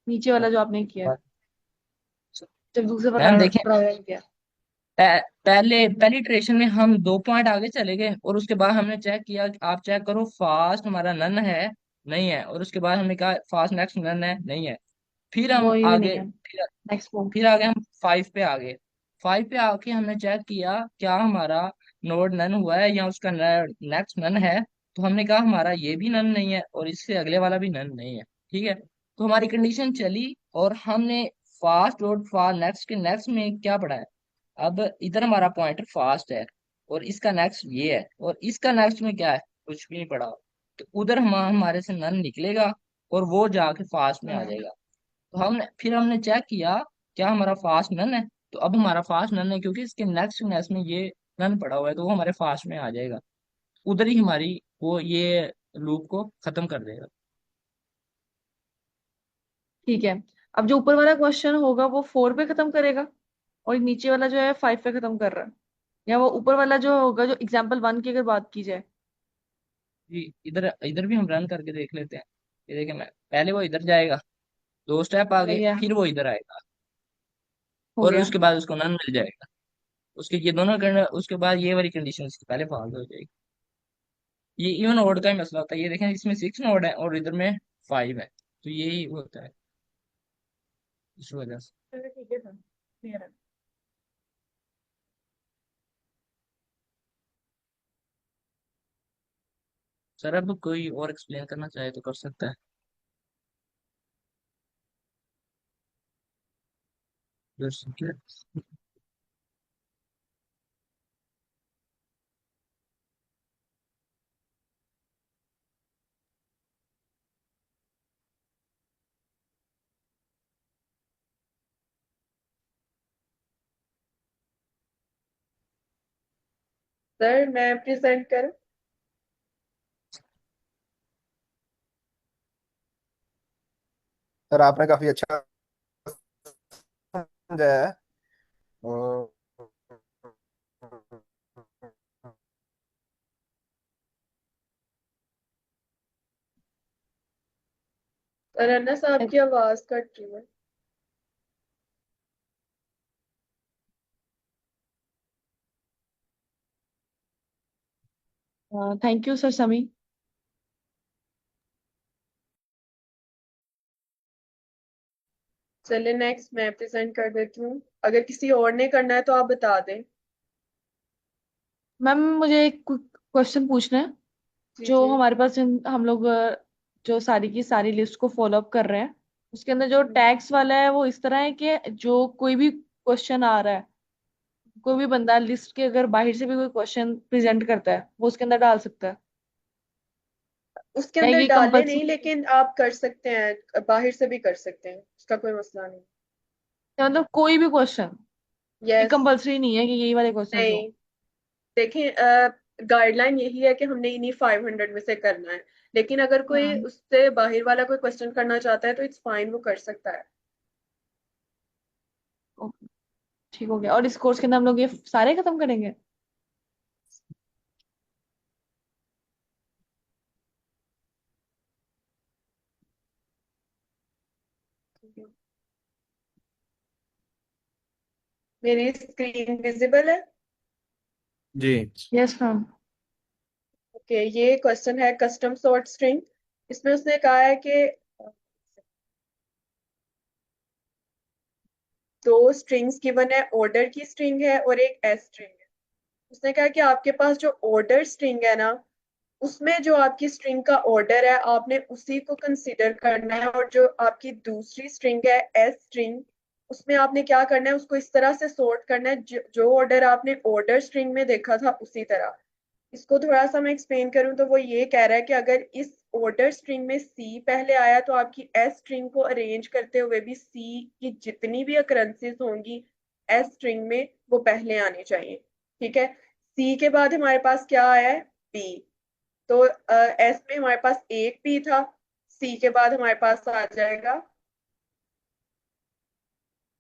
नीचे वाला जो आपने किया है, जब दूसरे पर
मैम देखें,
ट्रायल किया।
पहले पहली इटरेशन में हम 2 पॉइंट आगे चले गए, और उसके बाद हमने चेक किया कि आप चेक करो फास्ट हमारा नन है? नहीं है। और उसके बाद हमने कहा फास्ट नेक्स्ट नन है? नहीं है। फिर
वो
हम
ये भी नहीं
आगे,
है। Next point.
फिर आगे हम 5 पे आ गए। 5 पे आके हमने चेक किया क्या हमारा नोड नन हुआ है या उसका नेक्स्ट नन है? तो हमने कहा हमारा ये भी नन नहीं है और इससे अगले वाला भी नन नहीं है। ठीक है। तो हमारी कंडीशन चली, और हमने फास्ट और फास्ट नेक्स्ट के नेक्स्ट में क्या पढ़ा है? अब इधर हमारा पॉइंटर फास्ट है, और इसका नेक्स्ट ये है, और इसका नेक्स्ट में क्या है? कुछ भी नहीं पड़ा। तो उधर हमारे से नन निकलेगा, और वो जाके फास्ट में आ जाएगा। तो हमने चेक किया क्या हमारा फास्ट नन है? तो अब हमारा फास्ट नन है, क्योंकि इसके नेक्स्ट नेक्स्ट में ये नन पड़ा हुआ है, तो वो हमारे फास्ट में आ जाएगा। उधर ही हमारी वो ये लूप को खत्म कर देगा।
ठीक है। अब जो ऊपर वाला क्वेश्चन होगा वो 4 पे खत्म करेगा, और नीचे वाला जो है 5 पे खत्म कर रहा है। या वो ऊपर वाला जो होगा, जो एग्जाम्पल 1 की अगर बात की जाए।
जी, इधर इधर भी हम रन करके देख लेते हैं। ये देखें, मैं पहले वो इधर जाएगा, 2 स्टेप आगे,
सही है।
फिर वो इधर आएगा,
हो
और
गया।
उसके बाद उसको नन मिल जाएगा। उसके ये दोनों करना, उसके बाद ये वाली कंडीशन इसके पहले फॉल्स हो जाएगी। ये इवन ऑड का ही मसला होता है। ये देखें, इसमें 6 नोड है और इधर में 5 है, तो यही होता है इस वजह से।
चलो ठीक है सर, क्लियर है।
सर अब कोई और एक्सप्लेन करना चाहे तो कर सकता है।
सर मैं प्रेजेंट करूं?
सर आपने काफी अच्छा समझाया है। और
सर अन्ना साहब की आवाज कट रही है।
थैंक यू सर समी।
चलिए नेक्स्ट मैं प्रेजेंट कर देती हूँ। अगर किसी और ने करना है तो आप बता दें।
मैम मुझे एक क्वेश्चन पूछना है।
जी
जो
जी।
हमारे पास हम लोग जो सारी की सारी लिस्ट को फॉलो अप कर रहे हैं, उसके अंदर जो
हम्म।
टैक्स वाला है वो इस तरह है कि जो कोई भी क्वेश्चन आ रहा है, कोई भी बंदा लिस्ट के अगर बाहर से भी कोई क्वेश्चन प्रेजेंट करता है वो उसके अंदर डाल सकता है,
उसके
या
अंदर
ये
डाले नहीं,
कंपल्सरी?
लेकिन आप कर सकते हैं, बाहर से भी कर सकते हैं, उसका कोई मसला नहीं।
मतलब कोई भी क्वेश्चन, ये
यस।
कंपल्सरी नहीं है कि यही वाले क्वेश्चन हो।
नहीं, देखें, गाइडलाइन यही है कि हमने इन्हीं 500 में से करना है। लेकिन अगर कोई
हम्म।
उससे बाहर वाला कोई क्वेश्चन करना चाहता है तो इट्स फाइन, वो कर सकता है।
ओके, ठीक हो गया। और इस कोर्स के अंदर हम लोग ये सारे खत्म करेंगे?
मेरी स्क्रीन विजिबल है?
जी।
Yes ma'am.
ओके, ये क्वेश्चन है कस्टम सॉर्ट स्ट्रिंग। इसमें उसने कहा है कि दो स्ट्रिंग्स गिवन है, ऑर्डर की स्ट्रिंग है और एक एस स्ट्रिंग है। उसने कहा कि आपके पास जो ऑर्डर स्ट्रिंग है ना, उसमें जो आपकी स्ट्रिंग का ऑर्डर है आपने उसी को कंसीडर करना है, और जो आपकी दूसरी स्ट्रिंग है एस स्ट्रिंग, उसमें आपने क्या करना है, उसको इस तरह से सॉर्ट करना है जो ऑर्डर आपने ऑर्डर स्ट्रिंग में देखा था उसी तरह। इसको थोड़ा सा मैं एक्सप्लेन करूं तो वो ये कह रहा है कि अगर इस ऑर्डर स्ट्रिंग में सी पहले आया तो आपकी एस स्ट्रिंग को अरेंज करते हुए भी सी की जितनी भी अकरेंसेस होंगी एस स्ट्रिंग में वो पहले आनी चाहिए। ठीक है। सी के बाद हमारे पास क्या आया है? बी। तो एस में हमारे पास एक पी था, सी के बाद हमारे पास आ जाएगा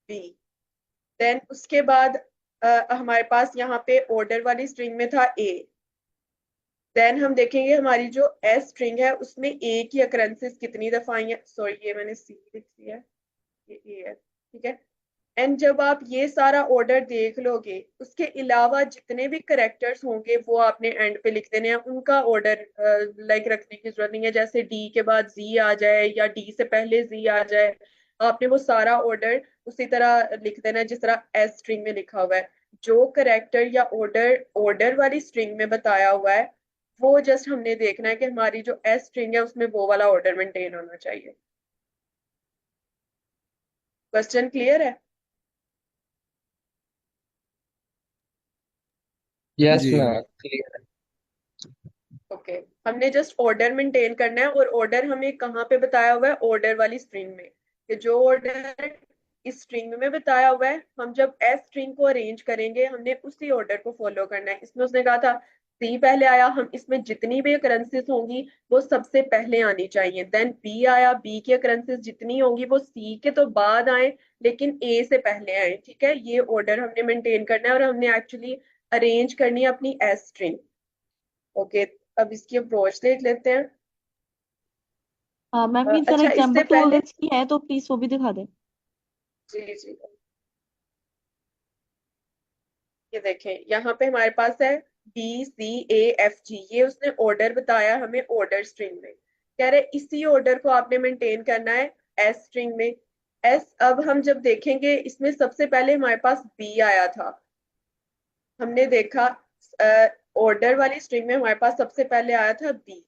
बी। देन उसके बाद हमारे पास यहाँ पे ऑर्डर वाली स्ट्रिंग में था ए। देन हम देखेंगे हमारी जो एस स्ट्रिंग है उसमें ए की अकरेंसेस कितनी दफा आई है। सॉरी, ये मैंने सी लिख दिया है, ये ए है। ठीक है। एंड जब आप ये सारा ऑर्डर देख लोगे, उसके अलावा जितने भी करेक्टर्स होंगे वो आपने एंड पे लिख देने हैं, उनका ऑर्डर लाइक रखने की जरूरत नहीं है। जैसे डी के बाद जी आ जाए या डी से पहले जी आ जाए, आपने वो सारा ऑर्डर उसी तरह लिख देना है जिस तरह एस स्ट्रिंग में लिखा हुआ है। जो करेक्टर या ऑर्डर ऑर्डर वाली स्ट्रिंग में बताया हुआ है वो जस्ट हमने देखना है कि हमारी जो एस स्ट्रिंग है उसमें वो वाला ऑर्डर मेंटेन होना चाहिए। क्वेश्चन क्लियर है?
यस
जी।
मैम, क्लियर है।
ओके। हमने जस्ट ऑर्डर मेंटेन करना है, और ऑर्डर हमें कहाँ पे बताया हुआ है? ऑर्डर वाली स्ट्रिंग में। कि जो ऑर्डर इस स्ट्रिंग में बताया हुआ है, हम जब एस स्ट्रिंग को अरेंज करेंगे हमने उसी ऑर्डर को फॉलो करना है। इसमें उसने कहा था सी पहले आया, हम इसमें जितनी भी occurrences होंगी वो सबसे पहले आनी चाहिए। देन बी आया, बी की occurrences जितनी होंगी वो सी के तो बाद आए लेकिन ए से पहले आए। ठीक है, ये ऑर्डर हमने मेंटेन करना है और हमने एक्चुअली अरेंज करनी है अपनी एस स्ट्रिंग। ओके, अब इसकी अप्रोच देख लेते हैं।
हाँ मैम, ये जरा
अच्छा, इससे
एग्जांपल
पहले
टॉलरेंस की है तो प्लीज वो भी दिखा दें।
जी जी, ये देखें यहाँ पे हमारे पास है B C A F G, ये उसने ऑर्डर बताया हमें ऑर्डर स्ट्रिंग में। कह रहे इसी ऑर्डर को आपने मेंटेन करना है एस स्ट्रिंग में। एस, अब हम जब देखेंगे इसमें सबसे पहले हमारे पास बी आया था, हमने देखा ऑर्डर वाली स्ट्रिंग में हमारे पास सबसे पहले आया था बी।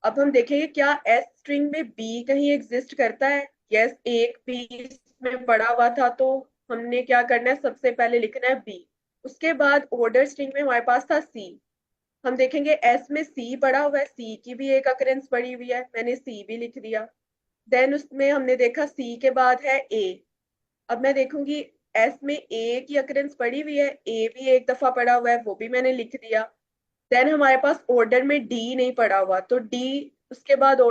अब हम देखेंगे क्या एस स्ट्रिंग में बी कहीं एग्जिस्ट करता है। यस, एक बी इसमें पड़ा हुआ था तो हमने क्या करना है, सबसे पहले लिखना है बी। उसके बाद ऑर्डर स्ट्रिंग में हमारे पास था सी, हम देखेंगे एस में सी पड़ा हुआ है, सी की भी एक अकरेंस पड़ी हुई है, मैंने सी भी लिख दिया। देन उसमें हमने देखा सी के बाद है ए, अब मैं देखूंगी एस में ए की अकरेंस पड़ी हुई है, ए भी एक दफा पड़ा हुआ है, वो भी मैंने लिख दिया। देन हमारे पास ऑर्डर में डी नहीं पड़ा हुआ तो डी, उसके बाद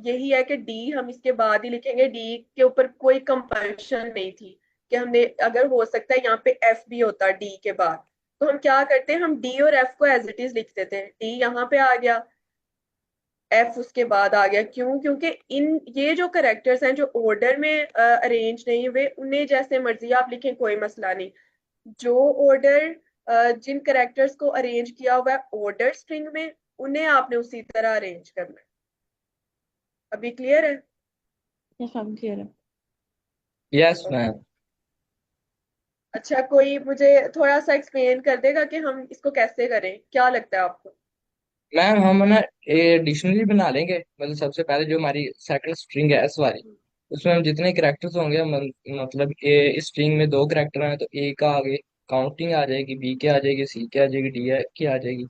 यही है कि डी हम इसके बाद ही लिखेंगे, डी के ऊपर कोई कंपल्शन नहीं थी कि हमने, अगर हो सकता है यहाँ पे एफ भी होता डी के बाद, तो हम क्या करते हैं, हम डी और एफ को एज इट इज लिख देते हैं। डी यहाँ पे आ गया, एफ उसके बाद आ गया, क्यों, क्योंकि इन ये जो करेक्टर्स हैं जो ऑर्डर में अरेंज नहीं हुए उन्हें जैसे मर्जी आप लिखें, कोई मसला नहीं। जो ऑर्डर जिन करेक्टर्स को अरेंज किया हुआ है ऑर्डर स्ट्रिंग में, उन्हें आपने उसी तरह अरेंज करना है। अभी क्लियर है?
यस मैम, क्लियर है।
Yes
okay,
ma'am.
अच्छा, कोई मुझे थोड़ा सा एक्सप्लेन कर देगा कि हम इसको कैसे करें, क्या लगता है आपको?
मैम हम ना डिक्शनरी बना लेंगे, मतलब सबसे पहले जो हमारी सेकंड स्ट्रिंग है एस वाली, उसमें हम जितने करेक्टर्स होंगे मतलब ए इस स्ट्रिंग में दो करेक्टर हैं तो ए का आगे काउंटिंग आ जाएगी, बी के आ जाएगी, सी के आ जाएगी, डी की आ जाएगी।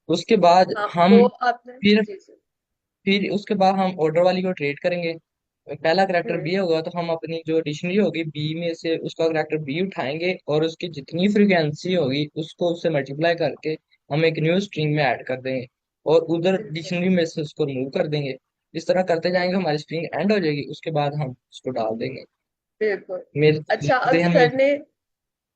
उसके बाद
हाँ,
हम
वो आपने
फिर
जी जी।
फिर उसके बाद हम ऑर्डर वाली को ट्रेड करेंगे। पहला करेक्टर
हम्म,
बी होगा तो हम अपनी जो डिक्शनरी होगी बी में से उसका करेक्टर बी उठाएंगे और उसकी जितनी फ्रीक्वेंसी होगी उसको उससे मल्टीप्लाई करके हम एक न्यू स्ट्रिंग में ऐड कर देंगे और उधर
बिल्कुल
डिक्शनरी में से उसको रिमूव कर देंगे। इस तरह करते जाएंगे, हमारी स्ट्रिंग एंड हो जाएगी, उसके बाद हम उसको डाल देंगे।
बिल्कुल।
मेरे
अच्छा, अब
ध्यान में।
सर ने,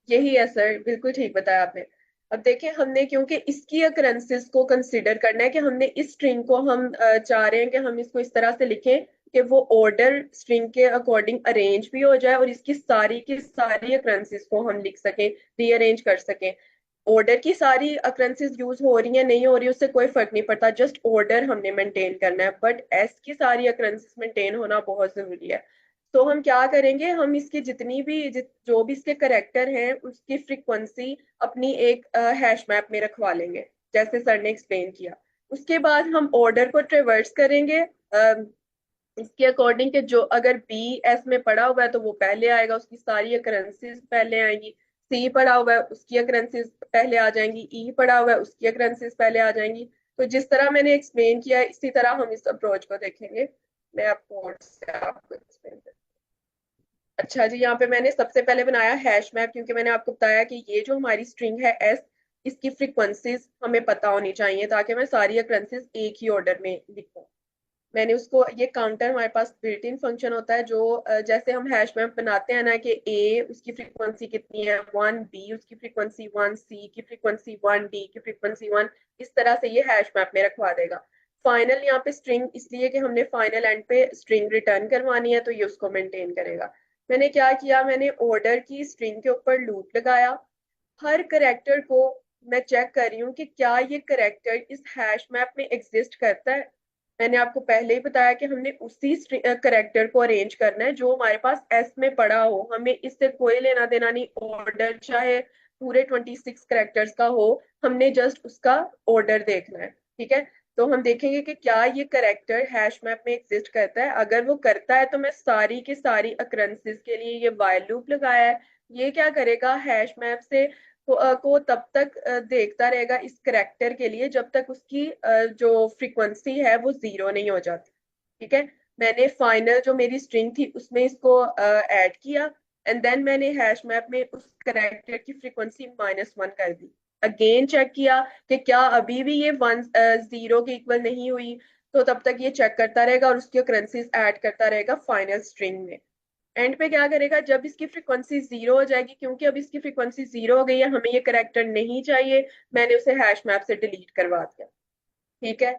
यही है सर, बिल्कुल ठीक बताया आपने। अब देखिए हमने, क्योंकि इसकी अकरेंसेस को कंसिडर करना है कि हमने इस स्ट्रिंग को हम चाह रहे हैं कि हम इसको इस तरह से लिखें कि वो ऑर्डर स्ट्रिंग के अकॉर्डिंग अरेंज भी हो जाए और इसकी सारी की सारी अकरेंसेस को हम लिख सकें, रीअरेंज कर सकें। ऑर्डर की सारी अकरेंसेस यूज हो रही है नहीं हो रही उससे कोई फर्क नहीं पड़ता, जस्ट ऑर्डर हमने मेंटेन करना है, बट एस की सारी अकरेंसेस मेंटेन होना बहुत जरूरी है। तो हम क्या करेंगे, हम इसकी जितनी भी जो भी इसके करेक्टर हैं उसकी फ्रीक्वेंसी अपनी एक हैश मैप में रखवा लेंगे, जैसे सर ने एक्सप्लेन किया। उसके बाद हम ऑर्डर को ट्रेवर्स करेंगे इसके अकॉर्डिंग, कि जो अगर बी एस में पड़ा हुआ है तो वो पहले आएगा, उसकी सारी अकरेंसीज पहले आएंगी। सी पड़ा हुआ है उसकी अकरेंसीज पहले आ जाएंगी, ई पड़ा हुआ है उसकी अकरेंसीज पहले आ जाएंगी। तो जिस तरह मैंने एक्सप्लेन किया है इसी तरह हम इस अप्रोच को देखेंगे। मैं आपको और से आपको एक्सप्लेन। अच्छा जी, यहाँ पे मैंने सबसे पहले बनाया हैश मैप, क्योंकि मैंने आपको बताया कि ये जो हमारी स्ट्रिंग है एस, इसकी फ्रीक्वेंसीज हमें पता होनी चाहिए ताकि मैं सारी अकरेंसीज एक ही ऑर्डर में लिखूं। मैंने उसको, ये काउंटर हमारे पास बिल्ट इन फंक्शन होता है जो जैसे हम हैश मैप बनाते हैं ना कि ए उसकी फ्रीक्वेंसी कितनी है 1, बी उसकी फ्रीक्वेंसी 1, सी की फ्रीक्वेंसी 1, डी की फ्रीक्वेंसी 1, इस तरह से ये हैश मैप में रखवा देगा। फाइनल यहाँ पे स्ट्रिंग इसलिए कि हमने फाइनल एंड पे स्ट्रिंग रिटर्न करवानी है तो ये उसको मेंटेन करेगा। मैंने क्या किया, मैंने ऑर्डर की स्ट्रिंग के ऊपर लूप लगाया, हर करेक्टर को मैं चेक कर रही हूँ कि क्या ये करेक्टर इस हैश मैप में एग्जिस्ट करता है। मैंने आपको पहले ही बताया कि हमने उसी करेक्टर को अरेंज करना है जो हमारे पास एस में पड़ा हो, हमें इससे कोई लेना देना नहीं, ऑर्डर चाहे पूरे 26 करेक्टर्स का हो, हमने जस्ट उसका ऑर्डर देखना है। ठीक है, तो हम देखेंगे कि क्या ये करेक्टर हैश मैप में एग्जिस्ट करता है। अगर वो करता है तो मैं सारी की सारी अकरेंसेस के लिए ये वाइल लूप लगाया है, ये क्या करेगा, हैश मैप से को तब तक देखता रहेगा इस करेक्टर के लिए जब तक उसकी जो फ्रीक्वेंसी है वो जीरो नहीं हो जाती। ठीक है, मैंने फाइनल जो मेरी स्ट्रिंग थी उसमें इसको ऐड किया, एंड देन मैंने हैश मैप में उस करेक्टर की फ्रीक्वेंसी -1 कर दी। अगेन चेक किया कि क्या अभी भी ये 1 0 के इक्वल नहीं हुई, तो तब तक ये चेक करता रहेगा और उसकी occurrences ऐड करता रहेगा फाइनल स्ट्रिंग में। एंड पे क्या करेगा, जब इसकी फ्रीक्वेंसी 0 हो जाएगी, क्योंकि अब इसकी फ्रीक्वेंसी 0 हो गई है, हमें ये करेक्टर नहीं चाहिए, मैंने उसे हैश मैप से डिलीट करवा दिया। ठीक है।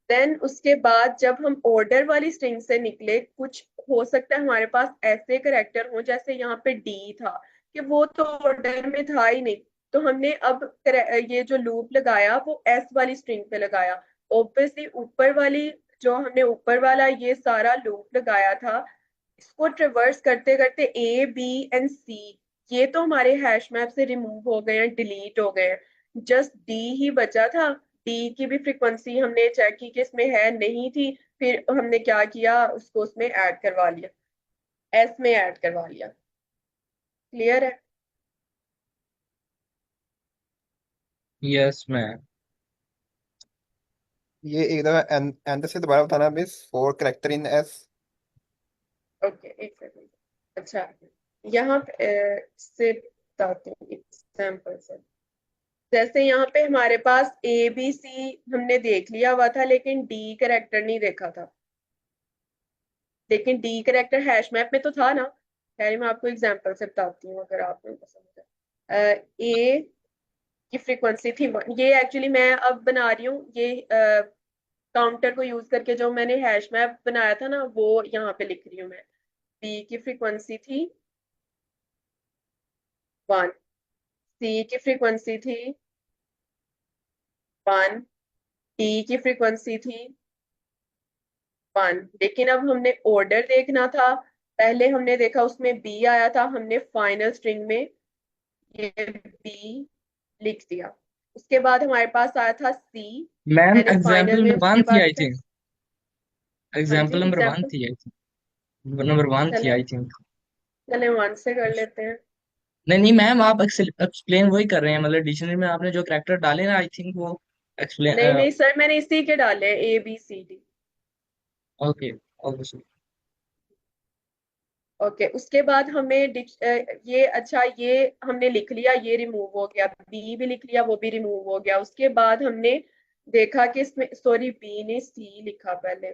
देन उसके बाद जब हम ऑर्डर वाली स्ट्रिंग से निकले, कुछ हो सकता है हमारे पास ऐसे करेक्टर हो, जैसे यहाँ पे डी था, कि वो तो ऑर्डर में था ही नहीं, तो हमने अब ये जो लूप लगाया वो एस वाली स्ट्रिंग पे लगाया। ऑब्वियसली ऊपर वाली, जो हमने ऊपर वाला ये सारा लूप लगाया था, इसको ट्रेवर्स करते करते ए बी एंड सी, ये तो हमारे हैश मैप से रिमूव हो गए हैं, डिलीट हो गए हैं, जस्ट डी ही बचा था। डी की भी फ्रीक्वेंसी हमने चेक की कि इसमें है नहीं थी, फिर हमने क्या किया, उसको उसमें ऐड करवा लिया, एस में ऐड करवा लिया। क्लियर है?
Yes ma'am.
ये एक दफा एंड से दोबारा बताना miss, 4 character in S.
Okay, एक सेकंड। अच्छा, यहाँ पे से बताती हूँ एग्जाम्पल से। जैसे यहाँ पे हमारे पास ए बी सी हमने देख लिया हुआ था, लेकिन डी करेक्टर नहीं देखा था। लेकिन डी करेक्टर हैश मैप में तो था ना। खैर, मैं आपको एग्जांपल से बताती हूँ, अगर आपने पसंद है। ए की फ्रीक्वेंसी थी 1, ये एक्चुअली मैं अब बना रही हूँ, ये काउंटर को यूज करके जो मैंने हैश मैप बनाया था ना, वो यहाँ पे लिख रही हूँ मैं। बी की फ्रीक्वेंसी थी 1, सी की फ्रीक्वेंसी थी 1, डी की फ्रीक्वेंसी थी 1। लेकिन अब हमने ऑर्डर देखना था, पहले हमने देखा उसमें बी आया था, हमने फाइनल स्ट्रिंग में ये बी लिख दिया। उसके बाद हमारे पास आया था सी,
मैम
मैंने फाइनल
एग्जाम्पल
में
नंबर
उसके
1 थी
बाद
आई
लिखा।
थिंक।
हाँ जी,
एग्जाम्पल नंबर 1
एग्जाम्पल।
थी आई थिंक, नंबर 1 थी
चले
आई थिंक।
चले 1 से कर लेते हैं।
नहीं नहीं मैम, आप एक्सप्लेन वही कर रहे हैं, मतलब डिक्शनरी में आपने जो कैरेक्टर डाले ना, आई थिंक वो
नहीं
एक्सप्लेन।
नहीं सर, मैंने इसी के डाले A B C D.
Okay okay.
Okay, उसके बाद हमें ये अच्छा, ये हमने लिख लिया, ये रिमूव हो गया, बी भी लिख लिया, वो भी रिमूव हो गया। उसके बाद हमने देखा कि इसमें, सॉरी, बी ने सी लिखा पहले,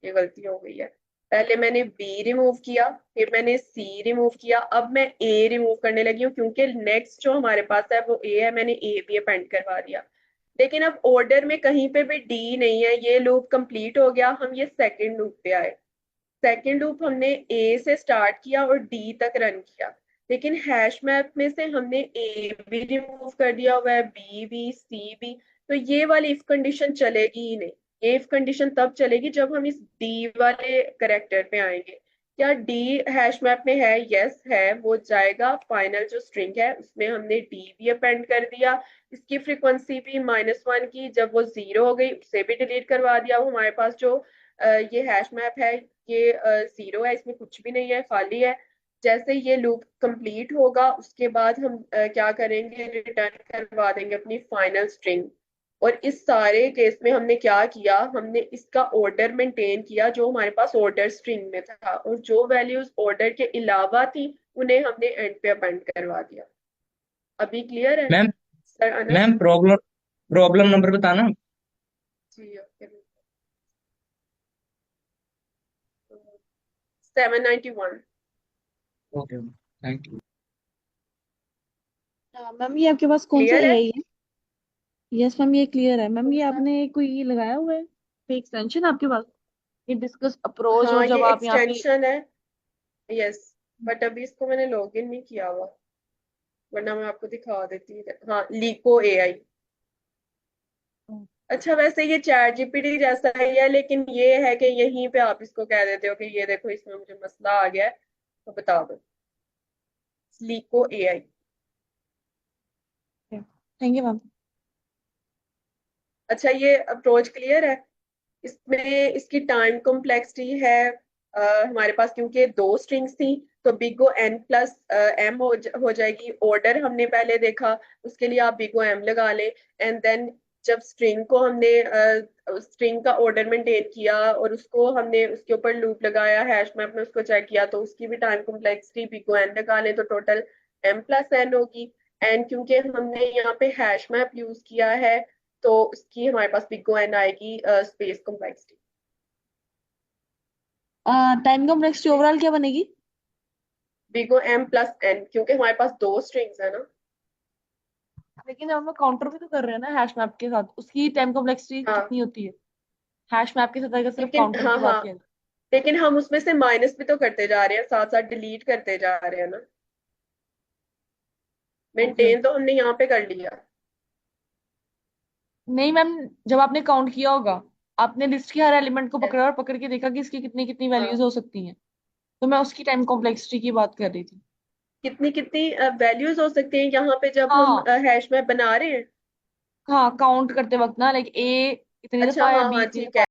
ये गलती हो गई है। पहले मैंने बी रिमूव किया, फिर मैंने सी रिमूव किया, अब मैं ए रिमूव करने लगी हूँ, क्योंकि नेक्स्ट जो हमारे पास है वो ए है, मैंने ए भी अपेंड करवा दिया। लेकिन अब ऑर्डर में कहीं पे भी डी नहीं है, ये लूप कंप्लीट हो गया, हम ये सेकेंड लूप पे आए। सेकेंड लूप हमने ए से स्टार्ट किया और डी तक रन किया, लेकिन हैश मैप में से हमने ए भी रिमूव कर दिया हुआ है, बी भी, सी भी। तो ये वाली इफ कंडीशन चलेगी ही नहीं। ये इफ कंडीशन तब चलेगी जब हम इस डी वाले करेक्टर पे आएंगे। क्या डी हैश मैप में है? यस है, वो जाएगा फाइनल जो स्ट्रिंग है उसमें हमने डी भी अपेंड कर दिया। इसकी फ्रीक्वेंसी भी -1 की, जब वो 0 हो गई उसे भी डिलीट करवा दिया। वो हमारे पास जो ये हैश मैप है, ये 0 है, इसमें कुछ भी नहीं है, खाली है। जैसे ये लूप कंप्लीट होगा, उसके बाद हम क्या करेंगे, रिटर्न करवा देंगे अपनी फाइनल स्ट्रिंग। और इस सारे केस में हमने क्या किया, हमने इसका ऑर्डर मेंटेन किया जो हमारे पास ऑर्डर स्ट्रिंग में था, और जो वैल्यूज ऑर्डर के अलावा थी उन्हें हमने एंड पे अपेंड करवा दिया। अभी क्लियर है
मैम
सर अनस?
मैम प्रॉब्लम प्रॉब्लम नंबर बताना।
जी, okay. 791।
Okay thank you.
Ma'am ये आपके पास कौन सा
क्लियर है?
एआई है? यस मैम, ये क्लियर है मैम।
कौन
ये
सा?
आपने कोई ये लगाया हुआ है, कोई एक्सटेंशन आपके पास, ये डिस्कस अप्रोच,
हाँ,
और
ये
जब आप यहाँ पे।
एक्सटेंशन है। यस, बट अभी इसको मैंने लॉगिन नहीं किया हुआ, वरना मैं आपको दिखा देती। हाँ, लीको एआई। अच्छा, वैसे ये चैट जीपीटी जैसा ही है, लेकिन ये है कि यहीं पे आप इसको कह देते हो कि ये देखो इसमें मुझे मसला आ गया है, तो बता दो। लीको एआई।
Thank you ma'am.
अच्छा, ये अप्रोच क्लियर है? इसमें इसकी टाइम कॉम्प्लेक्सिटी है हमारे पास, क्योंकि दो स्ट्रिंग्स थी, तो बिगो एन प्लस एम हो जाएगी। ऑर्डर हमने पहले देखा, उसके लिए आप बिगो एम लगा लें। एंड देन जब स्ट्रिंग को हमने स्ट्रिंग का ऑर्डर मेंटेन किया और उसको हमने उसके ऊपर लूप लगाया, हैश मैप में उसको चेक किया, तो उसकी भी टाइम कॉम्प्लेक्सिटी बिगो एन लगा लें, तो टोटल एम प्लस एन होगी। एंड क्योंकि हमने यहाँ पे हैश मैप यूज किया है तो इसकी हमारे पास बिग O एन आएगी space complexity.
Time complexity overall क्या बनेगी?
Big O M plus N, क्योंकि हमारे पास दो स्ट्रिंग्स है ना।
लेकिन हम काउंटर भी तो कर रहे हैं ना हैश मैप के साथ, उसकी टाइम कॉम्प्लेक्सिटी
हाँ
कितनी होती है? हैश मैप के साथ अगर सिर्फ
लेकिन
काउंटर
हाँ
की
हाँ,
बात करें।
लेकिन हम उसमें से माइनस भी तो करते जा रहे हैं, साथ साथ डिलीट करते जा रहे हैं ना।
ओके।
मेंटेन तो हमने यहाँ पे कर लिया।
नहीं मैम, जब आपने काउंट किया होगा, आपने लिस्ट के हर एलिमेंट को पकड़ा और पकड़ के देखा कि इसकी कितनी कितनी वैल्यूज
हाँ,
हो सकती हैं। तो मैं उसकी टाइम कॉम्प्लेक्सिटी की बात कर रही थी।
कितनी कितनी वैल्यूज हो सकती हैं यहाँ पे जब हम
हाँ।
हैश मैप बना रहे हैं।
हाँ, काउंट करते वक्त ना, लाइक ए इतनी
अच्छा
दफा आया,
हाँ
बी
हाँ
इतनी
ठीक
दफा
है।